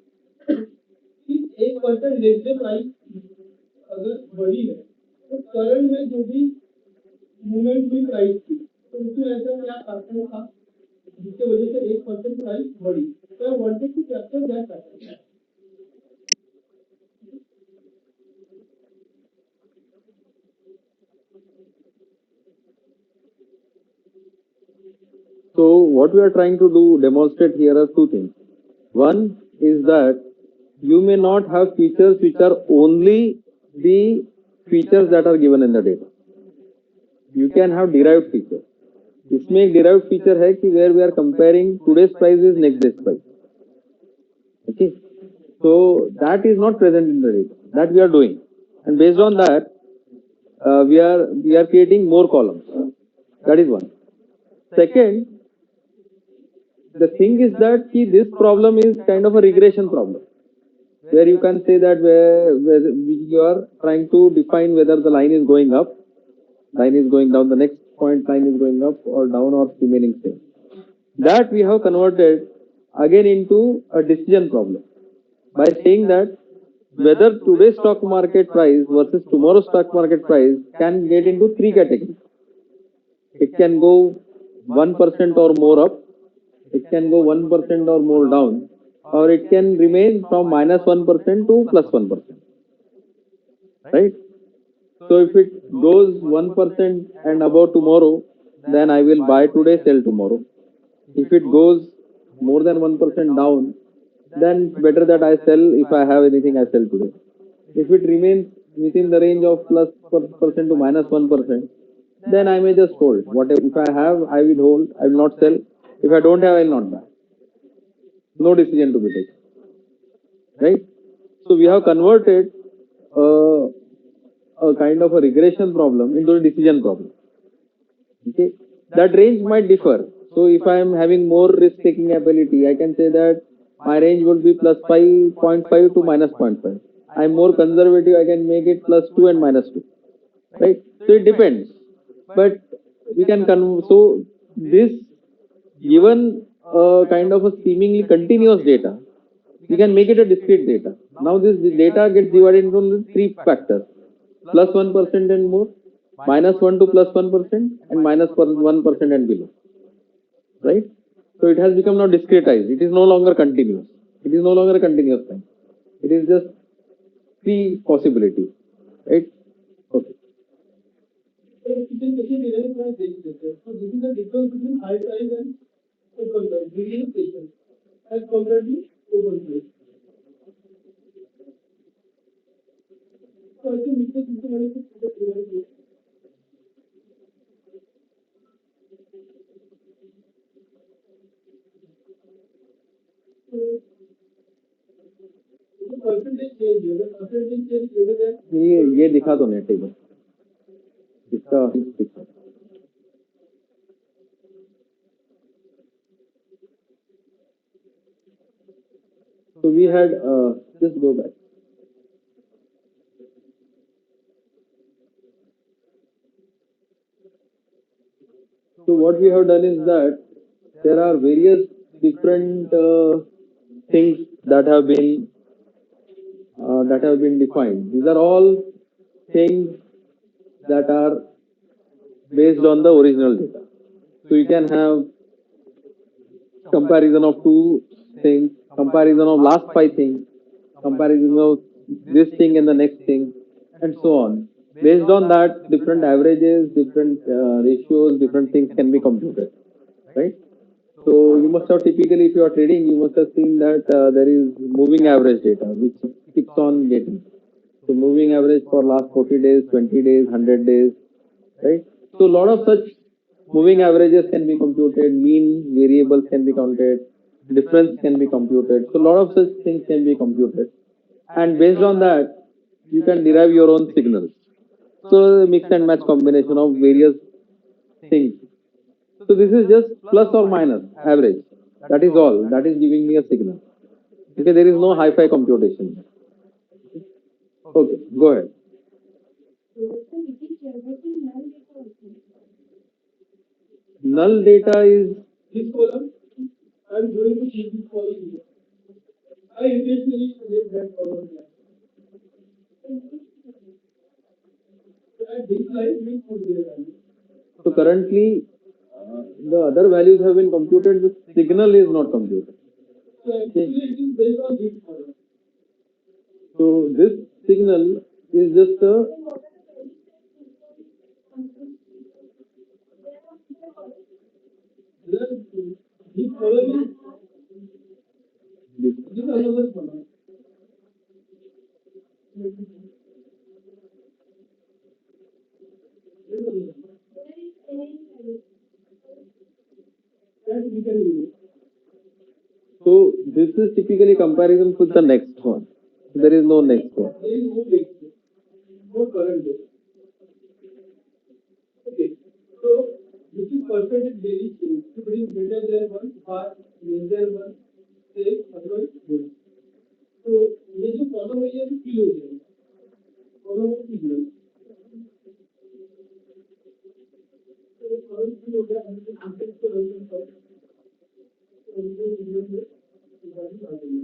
कि 1% नेक्स्ट डे प्राइस अगर बढ़ी है तो करंट में जो भी मूवमेंट हुई प्राइस की, तो उसमें ऐसा क्या पैटर्न था जिसके वजह से 1% प्राइस बढ़ी। तो I wanted to capture that pattern. So what we are trying to do, demonstrate here are two things. One is that you may not have features which are only the features that are given in the data. You can have derived features. इसमें एक derived feature है कि where we are comparing today's price with next day's price. Okay, so that is not present in the data. That we are doing, and based on that, we are creating more columns. That is one. Second, the thing is that this problem is kind of a regression problem, where you can say that where you are trying to define whether the line is going up, line is going down, the next point line is going up or down or remaining same. That we have converted again into a decision problem. by saying that whether today's stock market price versus tomorrow's stock market price can get into three categories. It can go 1% or more up, it can go 1% or more down, or it can remain from minus 1% to plus 1%. Right? So if it goes 1% and above tomorrow, then I will buy today, sell tomorrow. If it goes more than 1% down, then it's better that I sell. If I have anything, I sell today. If it remains within the range of plus percent to minus 1%, then I may just hold. Whatever, if I have, I will hold. I will not sell. If I don't have, I will not buy. No decision to be taken. Right? So we have converted uh, a kind of a regression problem into a decision problem. Okay, that range might differ. So if I am having more risk-taking ability, I can say that my range would be plus 5.5 to minus 0.5. I'm more conservative, I can make it plus 2 and minus 2. Right? So it depends. But we can so this given a kind of a seemingly continuous data, we can make it a discrete data. Now this data gets divided into three factors: plus 1% and more, minus 1 to plus 1%, and minus 1% and below. Right? So it has become now discretized. It is no longer continuous. It is no longer a continuous time. It is just three possibilities. Right? Okay. So this is the difference between high price and open price, medium station, as compared to open price. So I think Mr. Systematic is the clear. ये दिखा दो NAT table इसका दिखा. So we had just go back. So what we have done is that there are various different things that have been defined. These are all things that are based on the original data. So you can have comparison of two things, comparison of last 5 things, comparison of this thing and the next thing, and so on. Based on that, different averages, different ratios, different things can be computed, right? So you must have typically, if you are trading, you must have seen that there is moving average data which keeps on getting. So moving average for last 40 days, 20 days, 100 days, right? So a lot of such moving averages can be computed, mean variables can be counted, difference can be computed. So a lot of such things can be computed. And based on that, you can derive your own signals. So mix and match combination of various things. So this is just plus or minus average. That is all. That is giving me a signal. Okay, there is no hi-fi computation. Okay, go ahead. Null data is This column, I'm going to keep this column here. I intentionally select that column here. At this line, we put their value. so currently the other values have been computed. The signal is not computed. So actually, it is based on this column. So this signal is just a This column is this another column. And we can use it. so this is typically comparison with the next one. There is no next one. There is no next, no current date. Okay, so this is percentage daily change. If it is greater than 1, or less than 1, say otherwise good. तो ये जो column है ये fill हो जाएगा column of fill तो column fill हो गया हम इसे कॉन्टेक्स्ट को रन कर तो इनको वीडियो में दिखाई आ जाएगी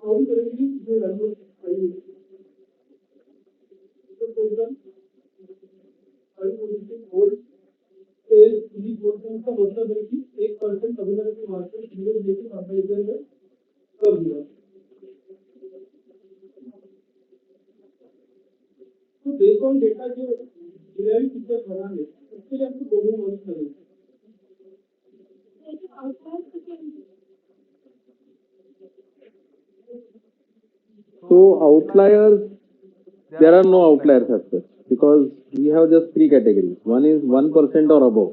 how currently they run those files. So total 546 volts से थ्री वोल्ट का मतलब है कि 1% अगर के मार्केट जीरो जैसे कंपैरिजन में कम हुआ। तो बेस्ड ऑन डेटा जो डिराइव फीचर बना है उसके लिए आपको दोनों मॉडल लगेंगे। So outliers, there are no outliers as such because we have just three categories. One is 1% or above.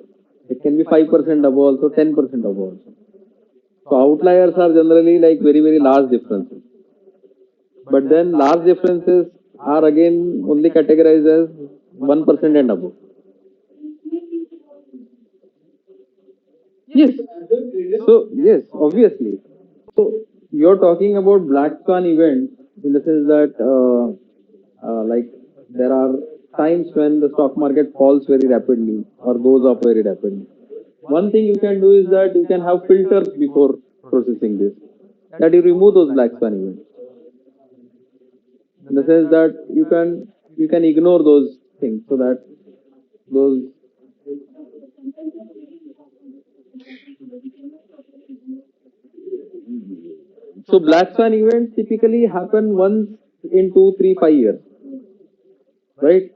It can be 5% above also, 10% above also. So outliers are generally like very large differences. But then large differences are again only categorized as 1% and above. Yes. So yes, obviously. So you're talking about black swan events in the sense that like there are times when the stock market falls very rapidly or goes up very rapidly. One thing you can do is that you can have filters before processing this, that you remove those black swan events. In the sense that you can ignore those things so that those. So black swan events typically happen once in 2, 3, 5 years, right?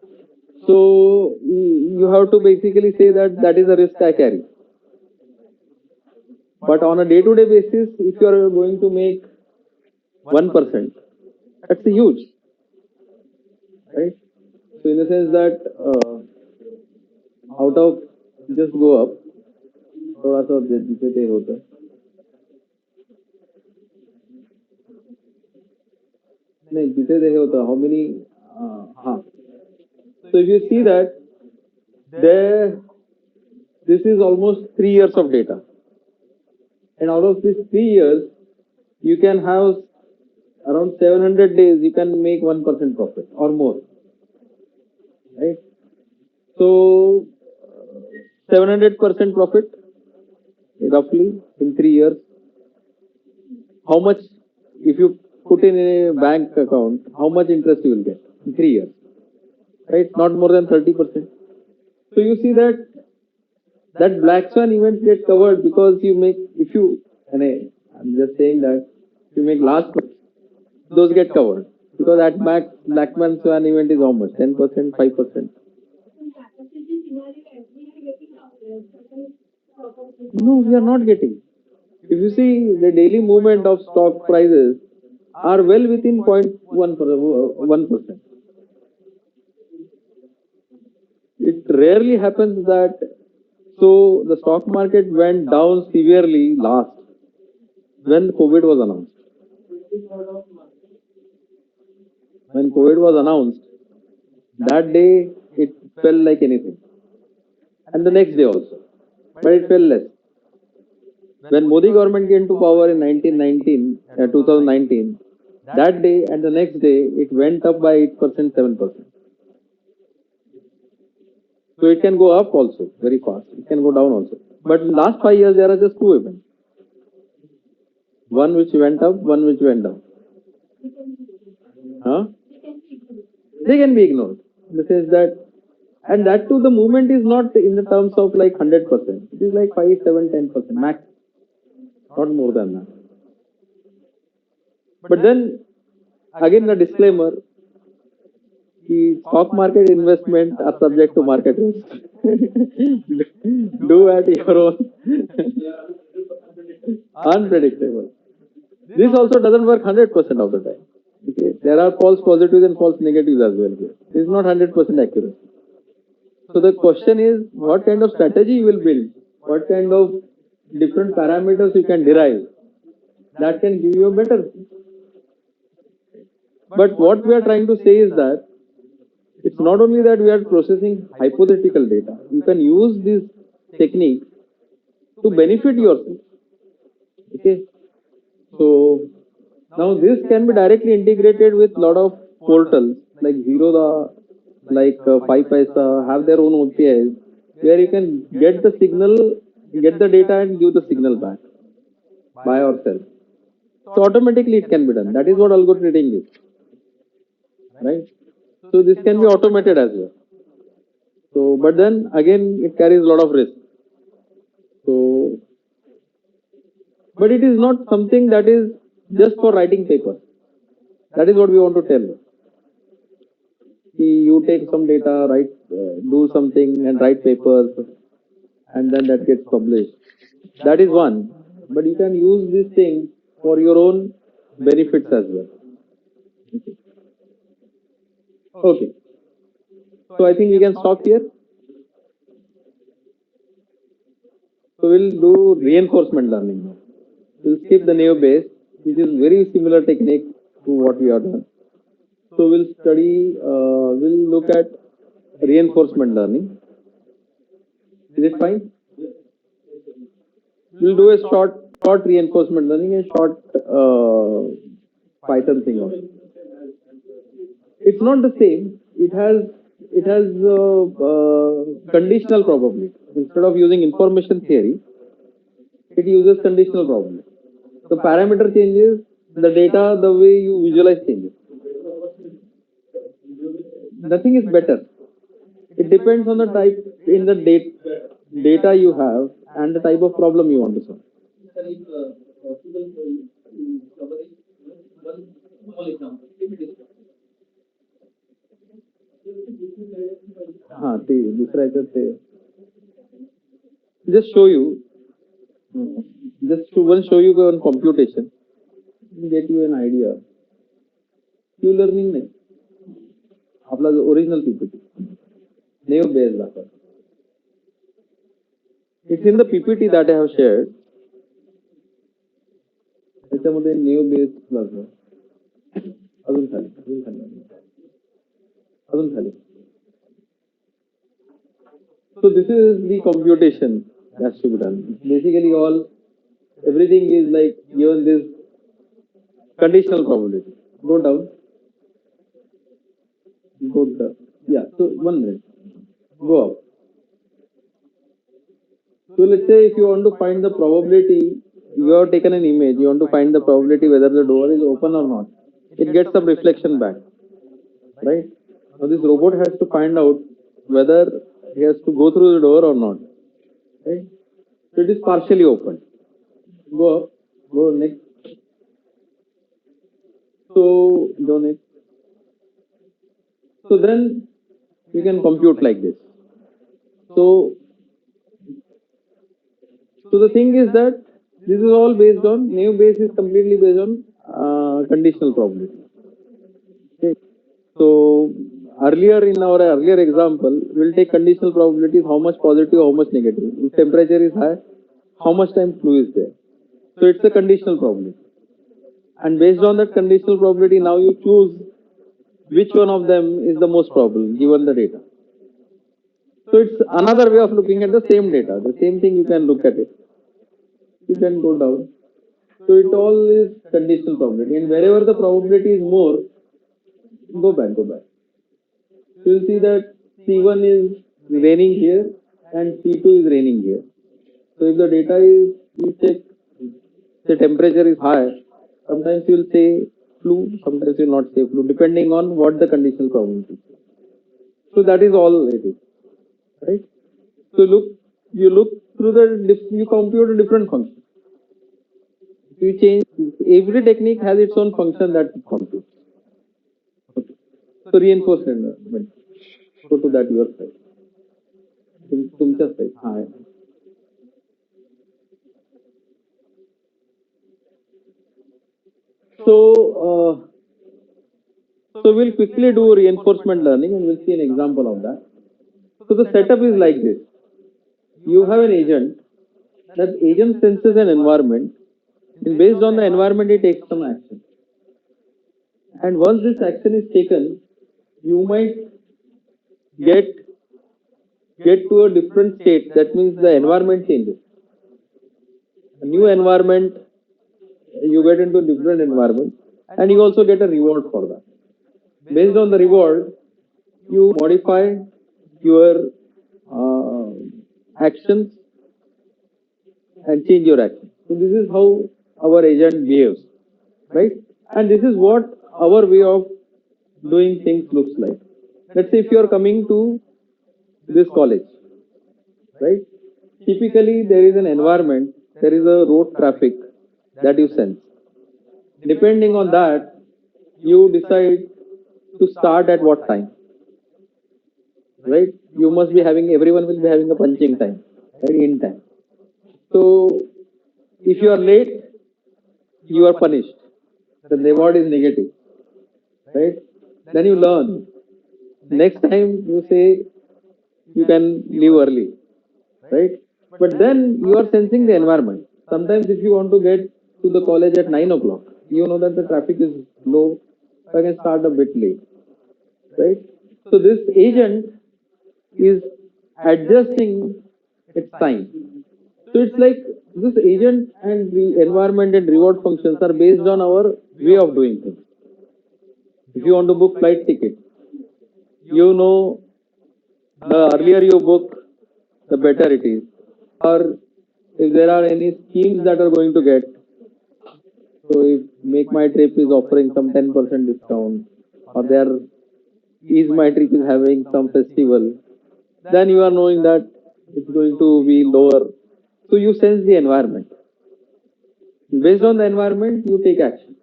So you have to basically say that that is a risk I carry. But on a day-to-day basis, if you are going to make 1%, that's huge, right? So in the sense that out of just go up, थोड़ा सा जिसे ते होता है नहीं जिसे ते होता how many हाँ so if you see that there this is almost 3 years of data and out of these 3 years you can have around 700 days you can make 1% profit or more, right? So 700% profit roughly in 3 years. How much if you put in a bank account, how much interest you will get in 3 years, right? Not more than 30%. So you see that that black swan events get covered because you make, if you, and I'm just saying that if you make large, those get covered because at max black swan event is how much? 10%, 5%. No, we are not getting. If you see the daily movement of stock prices are well within 0.1%. It rarely happens that, so the stock market went down severely last when COVID was announced. When COVID was announced, that day it fell like anything. And the next day also. But it fell less. When Modi government came to power in 2019, that day and the next day it went up by 8%, 7%. So it can go up also very fast. It can go down also. But in last 5 years there are just two events. One which went up, one which went down. Huh? They can be ignored. In the sense that, and that too the movement is not in the terms of like 100%. It is like 5, 7, 10% max. Not more than that. But then again the disclaimer, the stock market investment are subject to market risk. Do at your own. Unpredictable. This also doesn't work 100% of the time. Okay. There are false positives and false negatives as well here. It is not 100% accurate. So the question is, what kind of strategy you will build? What kind of different parameters you can derive? That can give you a better. But what we are trying to say is that it's not only that we are processing hypothetical data. You can use this technique to benefit yourself. Okay. So now this can be directly integrated with lot of portals like Zerodha, like 5paisa, have their own APIs where you can get the signal, get the data and give the signal back by yourself. So automatically it can be done. That is what algo trading is, right? So this can be automated as well. So, but then again, it carries a lot of risk. So, but it is not something that is just for writing papers. That is what we want to tell. You take some data, write, do something and write papers, and then that gets published. That is one. But you can use this thing for your own benefits as well. Okay. So I think we can stop here. So we'll do reinforcement learning now. We'll skip the Naïve Bayes, which is very similar technique to what we have done. So we'll look at reinforcement learning. Is it fine? We'll do a short reinforcement learning and short Python thing also. It's not the same. It has conditional probability. Instead of using information theory, it uses conditional probability. The parameter changes, the data, the way you visualize changes. Nothing is better. It depends on the type in the data you have and the type of problem you want to solve. Sir, if possible, cover one small example. हाँ ते दुसरा याच्यात ते just show you just to one show you on computation get you an idea Q learning नाही आपला जो original PPT Naïve Bayes दाखव it's in the PPT that I have shared त्याच्यामध्ये Naïve Bayes दाखव अजून खाली so this is the computation that's to be done basically everything is like given this conditional probability go down yeah so 1 minute go up so let's say if you want to find the probability you have taken an image you want to find the probability whether the door is open or not it gets some reflection back right now this robot has to find out whether he has to go through the door or not right so it is partially open go up go next so go next so then you can compute like this so the thing is that this is all based on Naïve Bayes is completely based on conditional probability okay. So earlier in our earlier example we'll take conditional probabilities how much positive how much negative if temperature is high how much time flu is there so it's a conditional probability and based on that conditional probability now you choose which one of them is the most probable given the data so it's another way of looking at the same data the same thing you can look at it you can go down so it all is conditional probability and wherever the probability is more go back you'll see that C1 is raining here and C2 is raining here so if the data is you check the temperature is high sometimes you'll say flu sometimes you'll not say flu depending on what the conditional probability is so that is all it is right so you look through you compute a different function you change every technique has its own function that it computes okay. So reinforcement go to that your side तुमच्या side हाँ so so we'll quickly do reinforcement learning and we'll see an example of that so the setup is like this you have an agent that agent senses an environment and based on the environment it takes some action and once this action is taken you might get to a different state that means the environment changes a new environment you get into a different environment and you also get a reward for that based on the reward you modify your uh, actions and change your action so this is how our agent behaves right? And this is what our way of doing things looks like. Let's say if you are coming to this college, right? Typically, there is an environment, there is a road traffic that you sense. Depending on that, you decide to start at what time, right? You must be having, everyone will be having a punching time, right? In time. So, if you are late, you are punished. The reward is negative, right? Then you learn. Next time you say you can leave early, right? But then you are sensing the environment. Sometimes if you want to get to the college at 9 o'clock, you know that the traffic is low, so I can start a bit late, right? So this agent is adjusting its time. So it's like this agent and the environment and reward functions are based on our way of doing things. If you want to book flight ticket, you know the earlier you book, the better it is. Or if there are any schemes that are going to get, so if Make My Trip is offering some 10% discount, or there Ease My Trip is having some festival, then you are knowing that it's going to be lower. So you sense the environment. Based on the environment, you take action.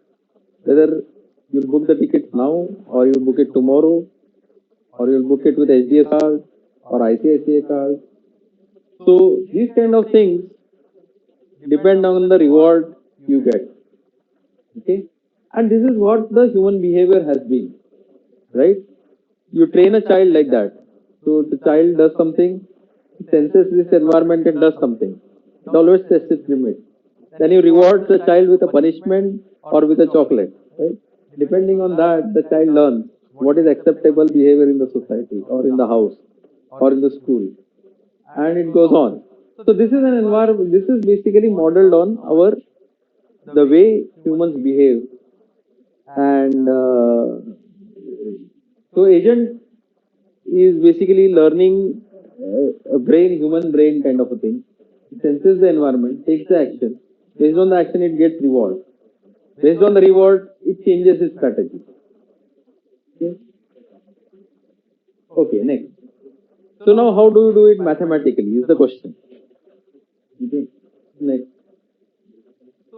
Whether you book the tickets now, or you book it tomorrow, or you'll book it with HDS card or ICICI card. So these kind of things depend on the reward you get. Okay, and this is what the human behavior has been, right? You train a child like that. So the child does something, senses this environment and does something. It always tests its limit. Then you reward the child with a punishment or with a chocolate, right? Depending on that, the child learns what is acceptable behavior in the society or in the house or in the school, and it goes on. So this is an environment. This is basically modeled on our the way humans behave, and so agent is basically learning a brain, human brain kind of a thing. It senses the environment, takes the action. Based on the action, it gets reward. Based on the reward, it changes its strategy. Okay. Okay, next. So now, how do you do it mathematically? Is the question. Okay. Next.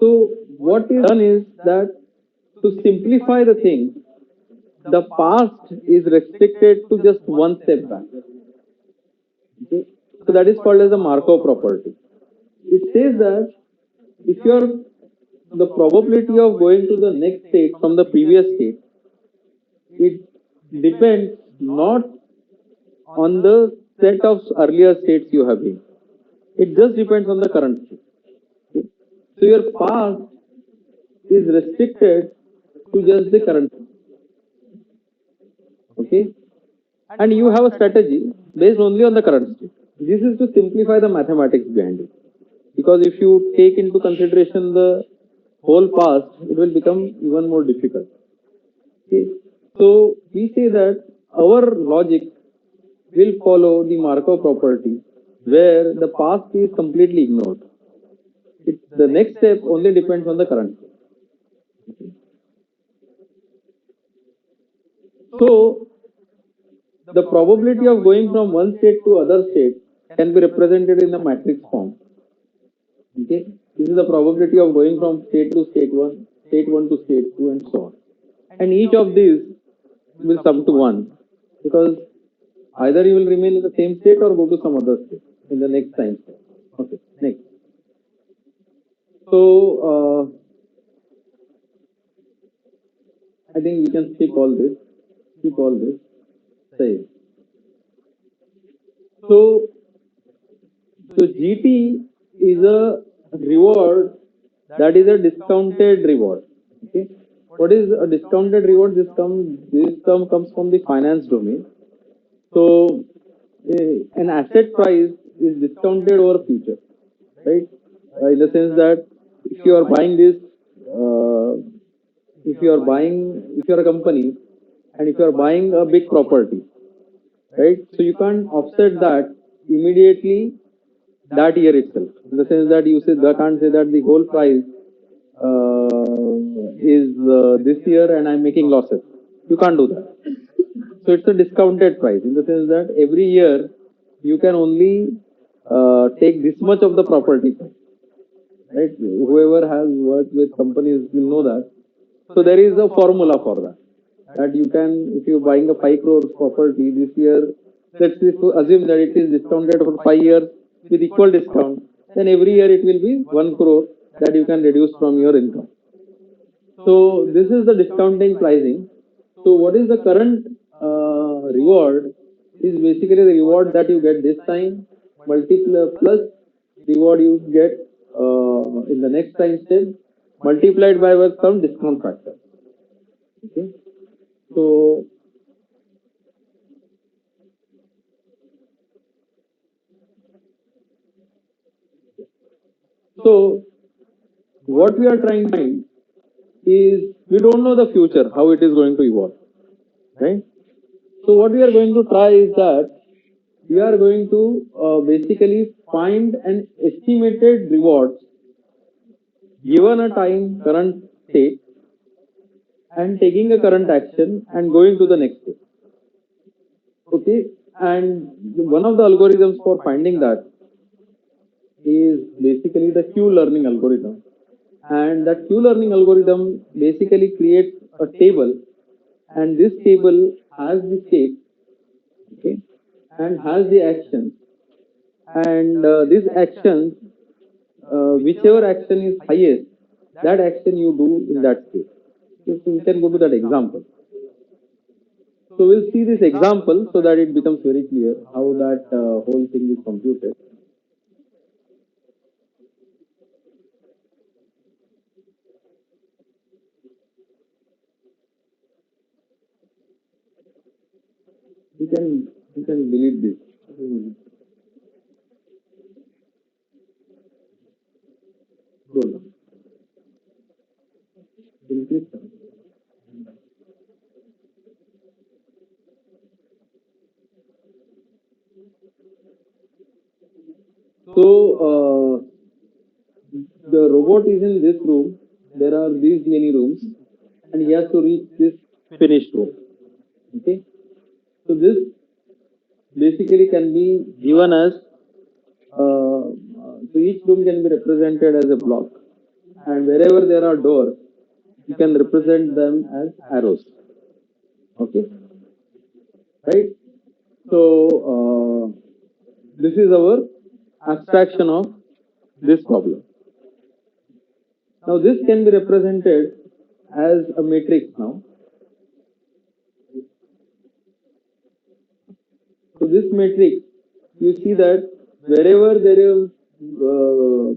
So what is done is that to simplify the thing, the past is restricted to just one step back. Okay. So that is called as a Markov property. It says that if you're the probability of going to the next state from the previous state, it depends not on the set of earlier states you have been. It just depends on the current state. Okay. So your past is restricted to just the current state. Okay, and you have a strategy based only on the current state. This is to simplify the mathematics behind it, because if you take into consideration the whole past, it will become even more difficult. Okay, so we say that our logic will follow the Markov property where the past is completely ignored. The next step only depends on the current state. Okay. So the probability of going from one state to other state can be represented in the matrix form. Okay, this is the probability of going from state 1 to state 2, and so on. And each of these will sum to 1, because either you will remain in the same state or go to some other state in the next time step. Okay, next. So I think we can skip all this. Skip all this. Say. So GT is a reward that is a discounted reward. Okay. What is a discounted reward? This term comes from the finance domain. So an asset price is discounted over future, right? In the sense that if you are buying this, if you are a company and if you are buying a big property, right? So you can't offset that immediately that year itself. In the sense that you can't say that the whole price is this year and I'm making losses. You can't do that. So it's a discounted price in the sense that every year you can only take this much of the property, right? Whoever has worked with companies will know that. So there is a formula for that. That you can, if you're buying a 5 crores property this year, let's assume that it is discounted for 5 years with equal discount, then every year it will be 1 crore that you can reduce from your income. So this is the discounting pricing. So what is the current reward is basically the reward that you get this time multiplied plus reward you get in the next time step multiplied by some discount factor. Okay. So what we are trying to find is we don't know the future, how it is going to evolve, right? So what we are going to try is that we are going to basically find an estimated reward given a time current state and taking a current action and going to the next state. Okay, and one of the algorithms for finding that is basically the Q learning algorithm. And that Q learning algorithm basically creates a table, and this table has the state, okay, and has the actions, and these actions, whichever action is highest, that action you do in that state. So we can go to that example. So we'll see this example so that it becomes very clear how that whole thing is computed. You can delete this. Scroll down. Increase down. So the robot is in this room. There are these many rooms, and he has to reach this finished room. Okay. So this basically can be given as so each room can be represented as a block, and wherever there are doors, you can represent them as arrows. Okay, right? So this is our abstraction of this problem. Now this can be represented as a matrix now. So this matrix, you see that wherever there is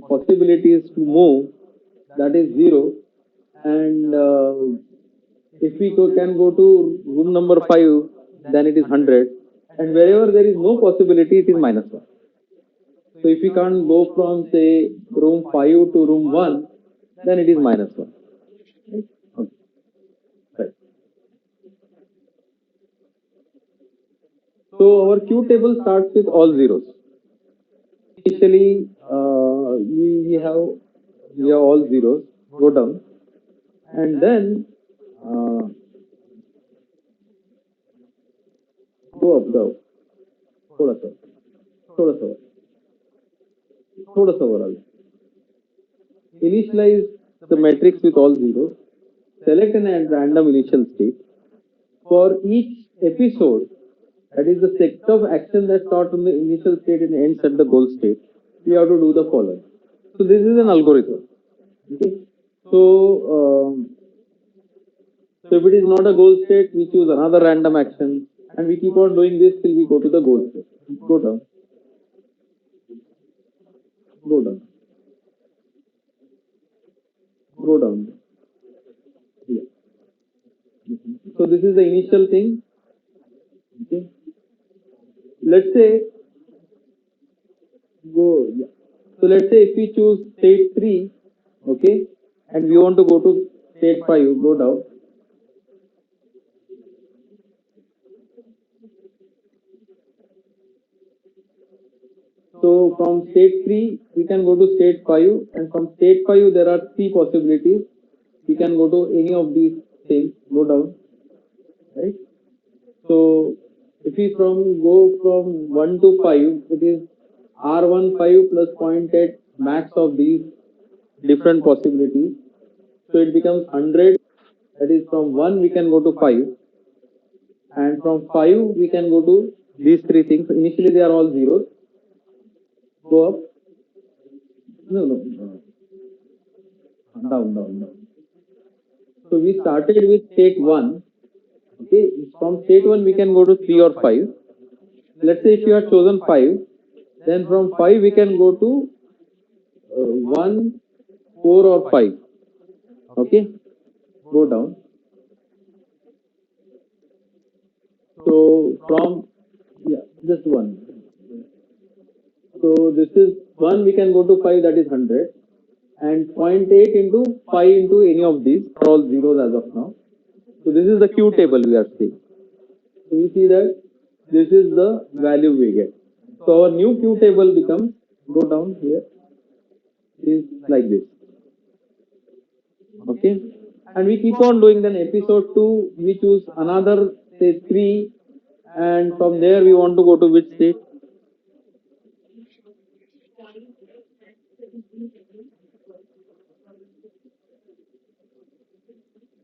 possibilities to move, that is 0, and if we can go to room number 5, then it is 100, and wherever there is no possibility, it is -1. So if we can't go from say room 5 to room 1, then it is -1. Okay. Right. So our Q table starts with all zeros. Initially, we have all zeros. Go down, and then go up. Go. थोड़ा सा थोड़ा सा थोड़ा सा overall. Initialize the matrix with all zeros. Select an random initial state. For each episode, that is the set of actions that start from the initial state and ends at the goal state, we have to do the following. So this is an algorithm. Okay. So if it is not a goal state, we choose another random action, and we keep on doing this till we go to the goal state. Go down. Go down. Go down. Yeah. So this is the initial thing. Okay. Let's say go. Yeah. So let's say if we choose state 3, okay, and we want to go to state 5, go down. So from state 3, we can go to state 5, and from state 5, there are 3 possibilities. we can go to any of these things, go down, right? So if we go from 1 to 5, it is R15 plus 0.8 max of these different possibilities. So it becomes 100. That is, from 1 we can go to 5, and from 5 we can go to these three things. Initially they are all zeros. Go up. No, no, no. Down, down, down. So we started with state 1. Okay, from state 1 we can go to 3 or 5. Let's say if you have chosen 5, then from 5 we can go to 1, 4 or 5. Okay, go down. So from, yeah, just 1. So this is 1, we can go to 5, that is 100. And 0.8 into 5 into any of these are all zeros as of now. So this is the Q table we are seeing. So we see that this is the value we get. So our new Q table becomes, go down here, is like this. Okay. And we keep on doing. Then episode 2, we choose another, say 3, and from there we want to go to which state?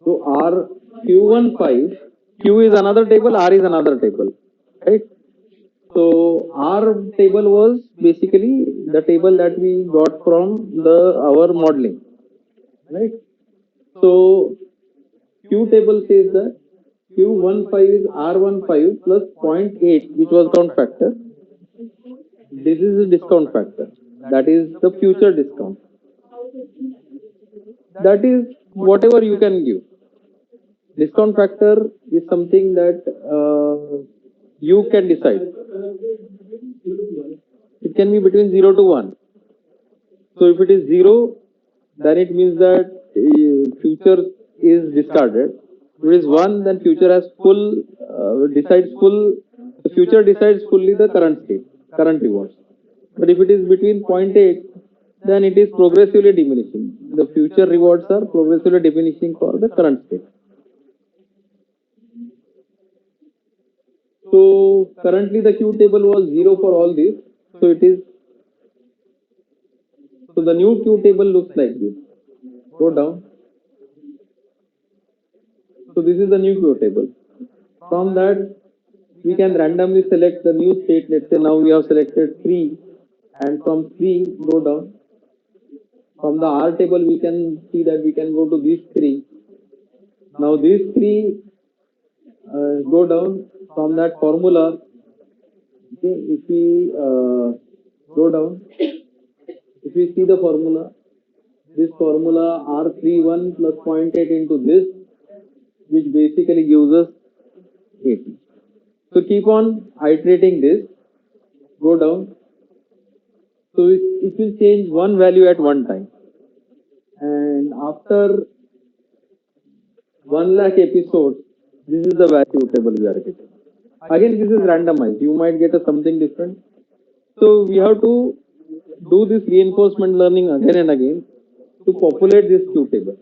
So R Q15, Q is another table, R is another table, right? So R table was basically the table that we got from our modeling, right? So Q table says that Q15 is R15 plus 0.8, which was discount factor. This is the discount factor. That is the future discount. That is whatever you can give. Discount factor is something that you can decide. It can be between 0 to 1. So if it is 0, then it means that future is discarded. If it is 1, then future has the future decides fully the current state, current rewards. But if it is between 0.8, then it is progressively diminishing. The future rewards are progressively diminishing for the current state. So currently the Q table was 0 for all these. So it is, so the new Q table looks like this. Go down. So this is the new Q table. From that, we can randomly select the new state. Let's say now we have selected 3, and from 3 go down. From the R table, we can see that we can go to these 3. Now these 3 go down from that formula. Okay, if we go down, if we see the formula, this formula R31 plus 0.8 into this, which basically gives us 80. So keep on iterating this, go down. So it will change one value at one time. And after 1 lakh episodes, this is the value table we are getting. Again, this is randomized. You might get something different. So we have to do this reinforcement learning again and again to populate this Q table.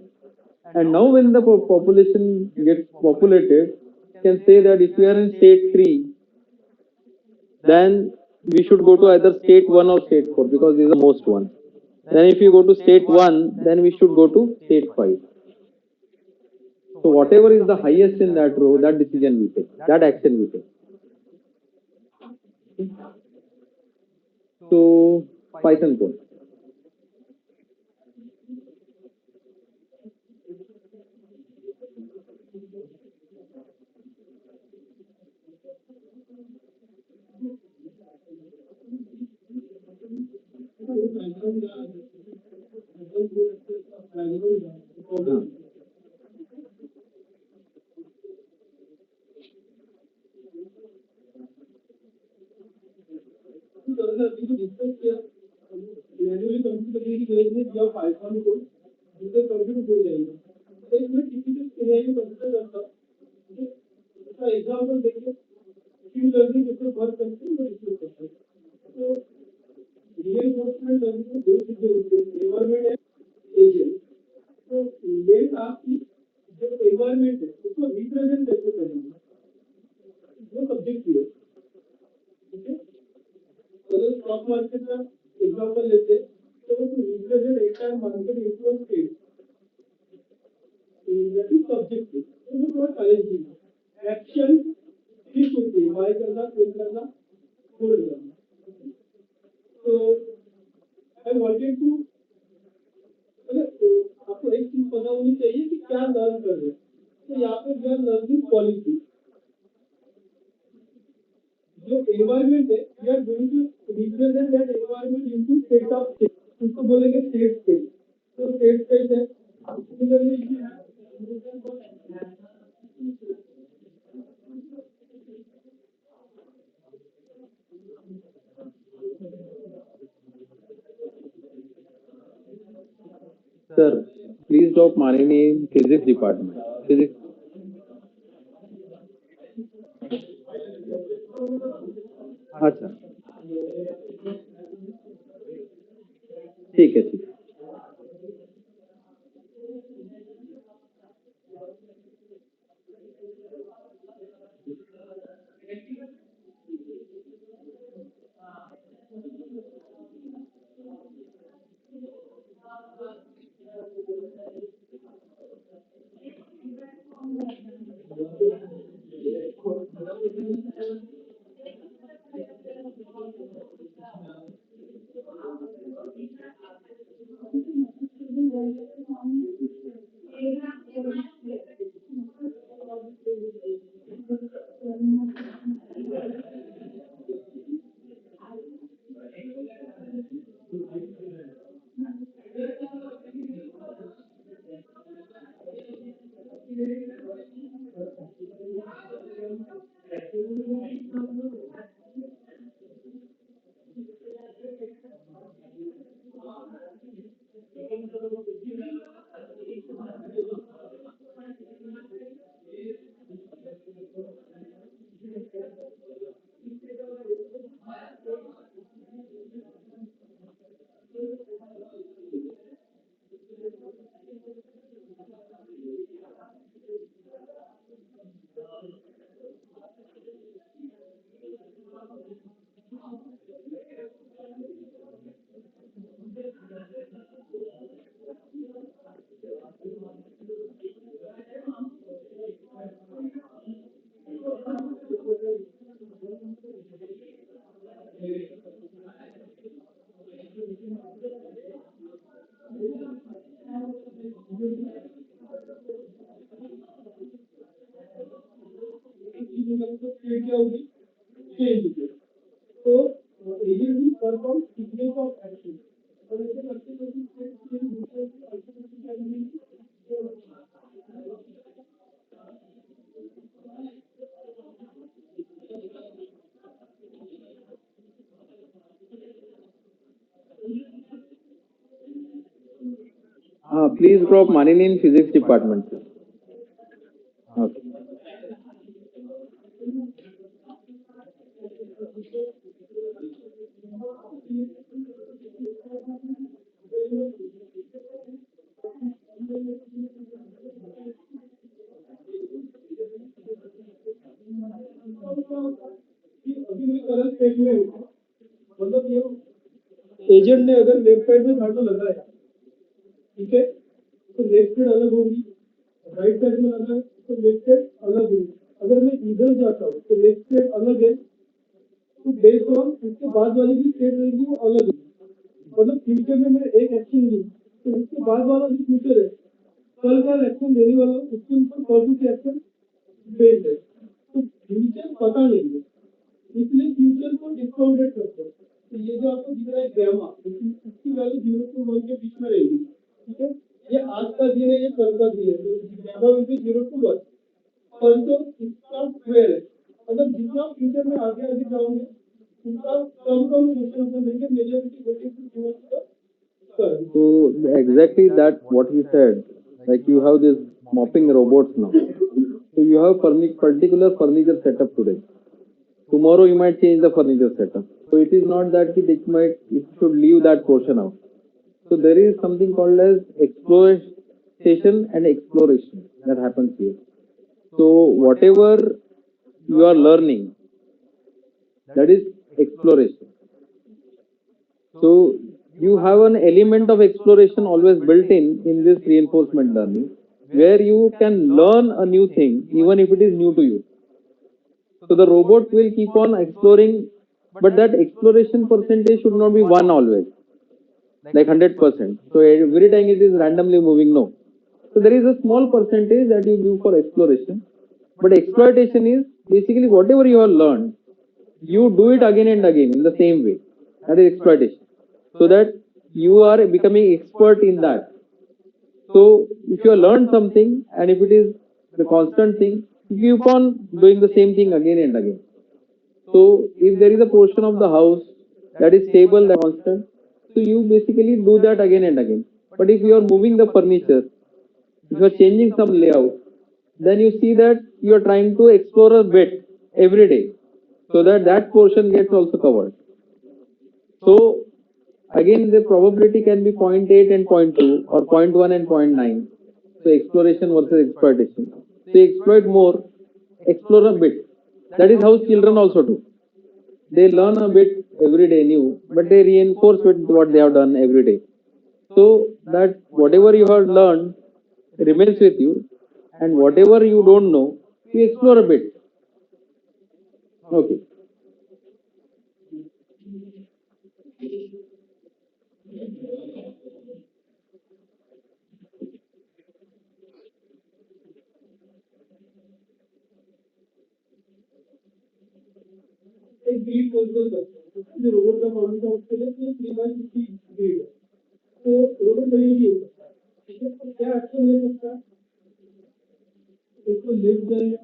And now when the population gets populated, you can say that if we are in state 3, then we should go to either state 1 or state 4 because these are the most ones. Then if you go to state 1, then we should go to state 5. So whatever is the highest in that row, that decision we take, that action we take. So Python code. Environment है उसको represent कैसे करेंगे, वो subject है। ठीक है, अगर stock market का एग्जांपल लेते हैं तो रिप्रेजेंट एक time market influence state, that is subject है, तो थोड़ा चैलेंजिंग है। एक्शन फिक्स होती है, बाय करना, सेल करना, होल्ड करना। तो आई वांटेड टू, तो आपको एक चीज पता होनी चाहिए कि क्या लर्न कर रहे हैं। तो यहाँ पे वी आर लर्निंग पॉलिसी, जो एनवायरमेंट है we are going to represent that environment into state of state, उसको बोलेंगे स्टेट स्पेस। तो स्टेट स्पेस है, similarly Sir, please drop Manini in physics department. Physics. अच्छा, ठीक है, ठीक है। क्या होगी, चेंज होगी। तो agency perform sequence of action, और ऐसे करते Please drop Manini in physics department. Okay. अभी मैं करंट स्टेट में हूँ, मतलब ये एजेंट ने अगर लेफ्ट साइड में झाड़ू लगाया, ठीक है, तो लेफ्ट साइड अलग होगी, राइट साइड में लगा है तो लेफ्ट साइड अलग होगी। अगर मैं इधर जाता हूँ तो लेफ्ट साइड अलग है, तो बेस्ड ऑन उसके बाद वाली भी स्टेट रहेगी वो अलग है। मतलब फ्यूचर में मैंने एक एक्शन ली तो उसके बाद वाला जो फ्यूचर है, कल का एक्शन लेने वाला उसके ऊपर कौन सी एक्शन बेस्ड है, तो फ्यूचर पता नहीं है, इसलिए फ्यूचर को डिस्काउंटेड करते हैं। तो ये जो आपको दिख रहा है गैमा, इसकी वैल्यू 0 to 1 के बीच में रहेगी। ठीक है, ये आज का दिन है, ये कल का दिन है, तो गैमा विल बी 0 to 1। परंतु इसका स्क्वायर है, मतलब जितना फ्यूचर में आगे आगे जाओगे उनका कम कम क्वेश्चन अपन लेंगे, मेजॉरिटी क्वेश्चन का। So exactly that what he said, like you have this mopping robots now. So you have particular furniture setup today. Tomorrow you might change the furniture setup. So it is not that it should leave that portion out. So there is something called as relaxation and exploration that happens here. So whatever you are learning, that is exploration. So you have an element of exploration always built in this reinforcement learning, where you can learn a new thing even if it is new to you. So the robot will keep on exploring, but that exploration percentage should not be one always, like 100%. So every time it is randomly moving, no. So there is a small percentage that you give for exploration, but exploitation is basically whatever you have learned, you do it again and again in the same way. That is exploitation. So that you are becoming expert in that. So if you have learned something and if it is the constant thing, you keep on doing the same thing again and again. So if there is a portion of the house that is stable, that is constant, so you basically do that again and again. But if you are moving the furniture, if you are changing some layout, then you see that you are trying to explore a bit every day, so that that portion gets also covered. So again, the probability can be 0.8 and 0.2 or 0.1 and 0.9. So exploration versus exploitation. So exploit more, explore a bit. That is how children also do. They learn a bit every day new, but they reinforce with what they have done every day. So that whatever you have learned remains with you, and whatever you don't know, you explore a bit. Okay. एक grid control करते हैं जो robot का model का उसके लिए 3 by 50 grid है तो रोबोट कहीं भी हो सकता है ठीक है तो क्या एक्शन ले सकता है इसको लेफ्ट जाएगा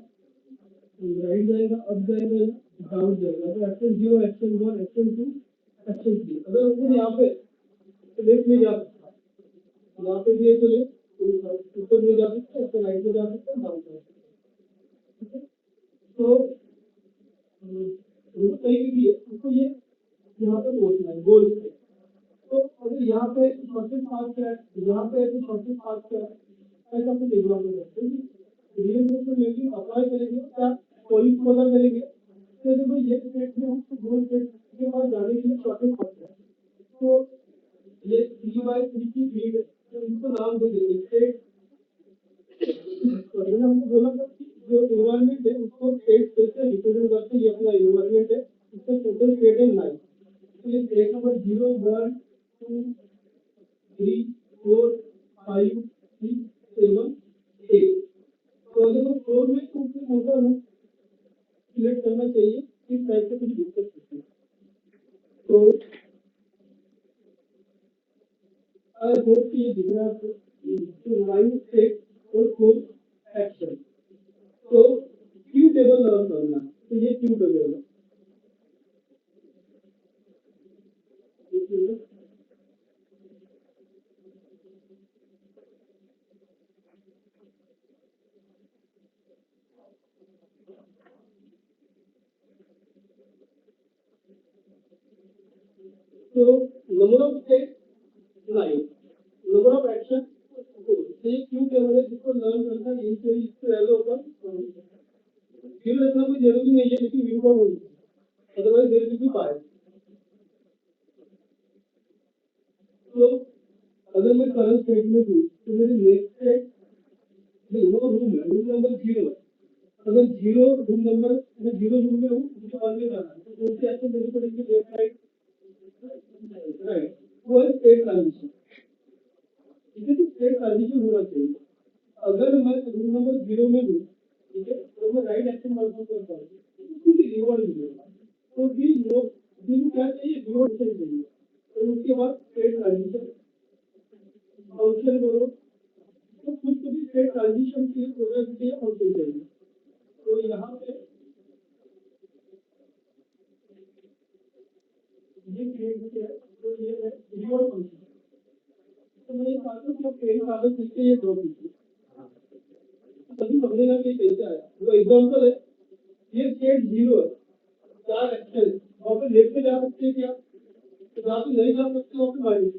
राइट जाएगा अप जाएगा डाउन जाएगा तो एक्शन 0 एक्शन 1 एक्शन 2 एक्शन 3 अगर रोबोट यहाँ पे तो लेफ्ट में जा सकता है यहाँ पे भी है तो लेफ्ट ऊपर में जा सकता है राइट में जा सकता है डाउन जा सकता है तो वो कहीं भी है उसको ये यहाँ पे पहुंचना है गोल पे तो अगर यहाँ पे शॉर्टेज पाथ क्या है यहाँ पे तो शॉर्टेज पाथ क्या है ऐसा कुछ एग्जाम में करते हैं रिइंफोर्समेंट लर्निंग अप्लाई करेंगे क्या पॉइंट पता करेंगे तो देखो ये स्टेट में उसको गोल स्टेट के पास जाने के लिए शॉर्टेज पाथ है तो ये 3 by 3 की ग्रिड तो इसको नाम दे देंगे स्टेट तो मैंने हमको बोला था कि जो एनवायरनमेंट है उसको स्टेट स्पेस से रिप्रेजेंट करते हैं ये अपना एनवायरनमेंट है इसका टोटल स्टेट है 9 तो ये स्टेट नंबर 0 1 2 3 4 5 6 7 8 तो अगर वो 4 में कुछ होगा ना सिलेक्ट करना चाहिए इस टाइप से कुछ डिस्कस करते हैं तो आई होप कि ये दिख रहा है आपको तो 9 स्टेट और 4 एक्शन तो क्यू टेबल लर्न करना तो ये क्यू टेबल है तो number of state 9 number of action तो ये क्यू टेबल है जिसको लर्न करना है यही से इससे वैल्यू होगा फिर रखना कोई जरूरी नहीं है लेकिन व्यू का होना चाहिए अदरवाइज देयर विल बी बायस तो अगर मैं करंट स्टेट में हूँ तो मेरी नेक्स्ट स्टेट वो रूम है रूम नंबर 0 है अगर 0 रूम नंबर मैं 0 रूम में हूँ मुझे 1 में जाना है तो कौन सी एक्शन देनी पड़ेगी लेफ्ट राइट राइट वो है स्टेट ट्रांजिशन ठीक है तो स्टेट ट्रांजिशन होना चाहिए अगर मैं रूम नंबर 0 में हूँ ठीक है तो मैं राइट एक्शन परफॉर्म करता हूँ तो कुछ रिवॉर्ड मिलेगा तो भी लोग दिन क्या चाहिए रिवॉर्ड चाहिए तो उसके बाद स्टेट ट्रांजिशन फंक्शन करो तो कुछ तो भी स्टेट ट्रांजिशन की प्रोबेबिलिटी है होनी चाहिए तो यहाँ पे ये क्रिएट किया है तो ये है रिवॉर्ड फंक्शन तो मैं ये चाहता हूँ कि आप पेन कागज लिखके ये ड्रॉ कीजिए तभी समझेगा कि कैसे आया वो एग्जांपल है ये स्टेट 0 है 4 एक्शन वहाँ पे लेफ्ट में जा सकते हैं क्या तो जहाँ पे नहीं जा सकते वहाँ पे माइनस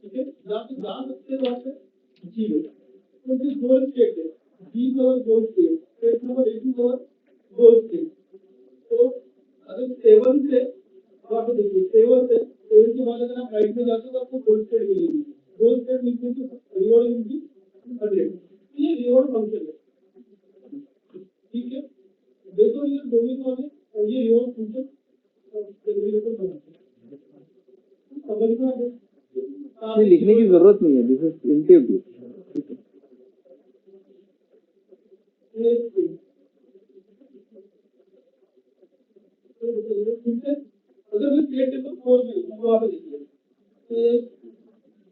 ठीक है जहाँ पे जा सकते हैं वहाँ पे zero. So this goal state is these are goal state. State number 8 is our goal state. तो अगर सेवन से आप देखिए सेवन के बाद अगर आप राइट में जाते हो तो आपको गोल स्टेट मिलेगी गोल स्टेट मिलती है तो रिवॉर्ड मिलती 100 ये रिवॉर्ड फंक्शन है ठीक है देखो ये डोमेन वाले और ये रिवॉर्ड फंक्शन समझ में आ गया ये लिखने की जरूरत नहीं है दिस इज इंट्यूटिव अगर मैं स्टेट टेबल 4 में वहां पे देखिए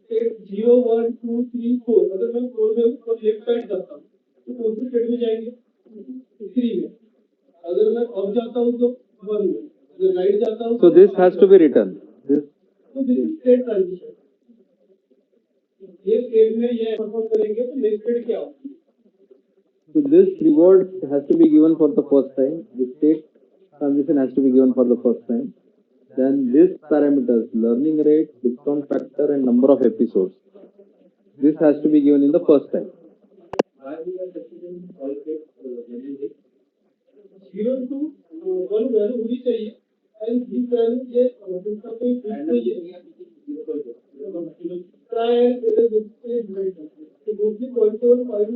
स्टेट 0 1 2 3 4 अगर मैं 4 में और लेफ्ट साइड जाता हूं तो कौन से स्टेट में जाएंगे 3 में अगर मैं अप जाता हूं तो 1 में अगर राइट जाता हूं so this has to be written तो दिस इज स्टेट ट्रांजिशन ये स्टेट में ये परफॉर्म करेंगे तो नेक्स्ट स्टेट क्या होगा so this reward has to be given for the first time the state transition has to be given for the first time then this parameters learning rate discount factor and number of episodes this has to be given in the first time why we are considering all get 0 to 1 value होनी चाहिए and this value ये जिसका कोई चाहिए try and it is display right so mostly 0.75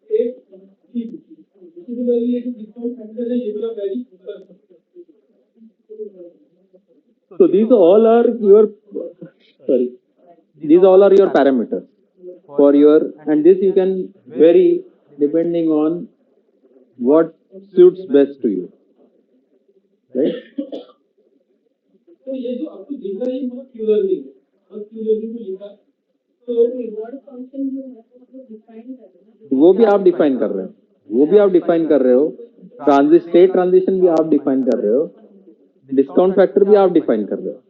8 ठीक इसी value ये discount factor है ये भी आप वैल्यू कर सकते हैं so these all are your sorry these all are your parameters for your and this you can vary depending on what suits best to you right तो ये जो आपको दिख रहा है ये क्यू लर्निंग और क्यू लर्निंग को लिखा तो रिवॉर्ड फंक्शन जो है वो डिफाइन कर रहे हैं वो भी आप डिफाइन कर रहे हो वो भी आप डिफाइन कर रहे हो स्टेट ट्रांजिशन भी आप डिफाइन कर रहे हो डिस्काउंट फैक्टर भी आप डिफाइन कर रहे हो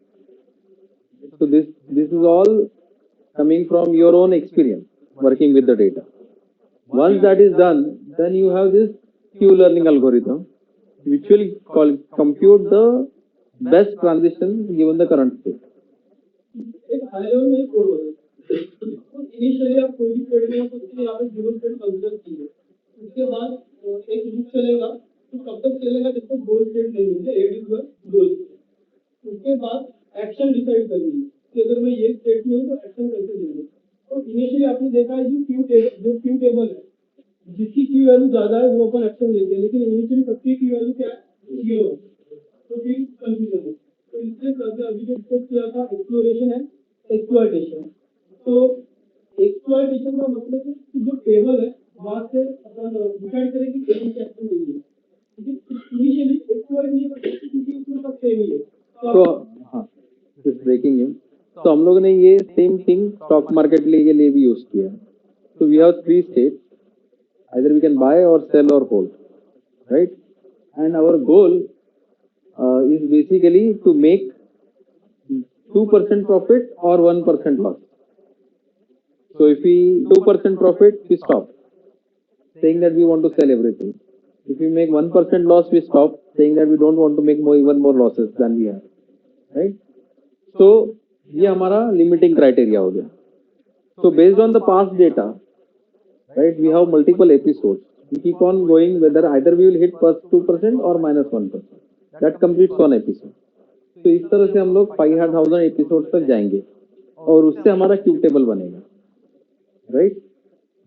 so this is all coming from your own experience working with the data once that is done then you have this Q learning algorithm which will compute the best transition given the current state एक high level में code होगा तो initially आप कोई भी code में आप उसके यहाँ पे गिवन स्टेट कंसीडर कीजिए उसके बाद एक लूप चलेगा तो कब तक चलेगा जब तक गोल स्टेट नहीं मिले एट इज गोल उसके बाद एक्शन डिसाइड करनी है कि अगर मैं ये स्टेट में हूँ तो एक्शन कैसे लेंगे तो इनिशियली आपने देखा है जो क्यू टेबल है जिसकी क्यू वैल्यू ज्यादा है वो अपन एक्शन लेते हैं लेकिन इनिशियली सबकी क्यू वैल्यू क्या है 0 तो फिर कंफ्यूजन है तो इससे करके अभी जो डिस्कस किया था एक्सप्लोरेशन है एक्सप्लॉइटेशन तो एक्सप्लॉइटेशन का मतलब है कि जो टेबल है वहां से अपन डिसाइड करें कि कौन सा एक्शन लेंगे इनिशियली एक्सप्लॉइट नहीं कर सकते क्योंकि उसमें सब सेम ही है तो हाँ just breaking in तो हम लोगों ने ये सेम थिंग स्टॉक मार्केट के लिए भी यूज किया तो we have 3 states either we can buy or sell or hold right and our goal is basically to make 2% profit or 1% loss so if we 2% profit we stop saying that we want to sell everything if we make 1% loss we stop saying that we don't want to make even more losses than we have right so ये हमारा limiting criteria हो गया so based on the past data right we have multiple episodes we keep on going whether either we will hit plus 2% or minus 1% that completes one episode तो इस तरह से हम लोग 5000 एपिसोड तक जाएंगे और उससे हमारा क्यूब टेबल बनेगा right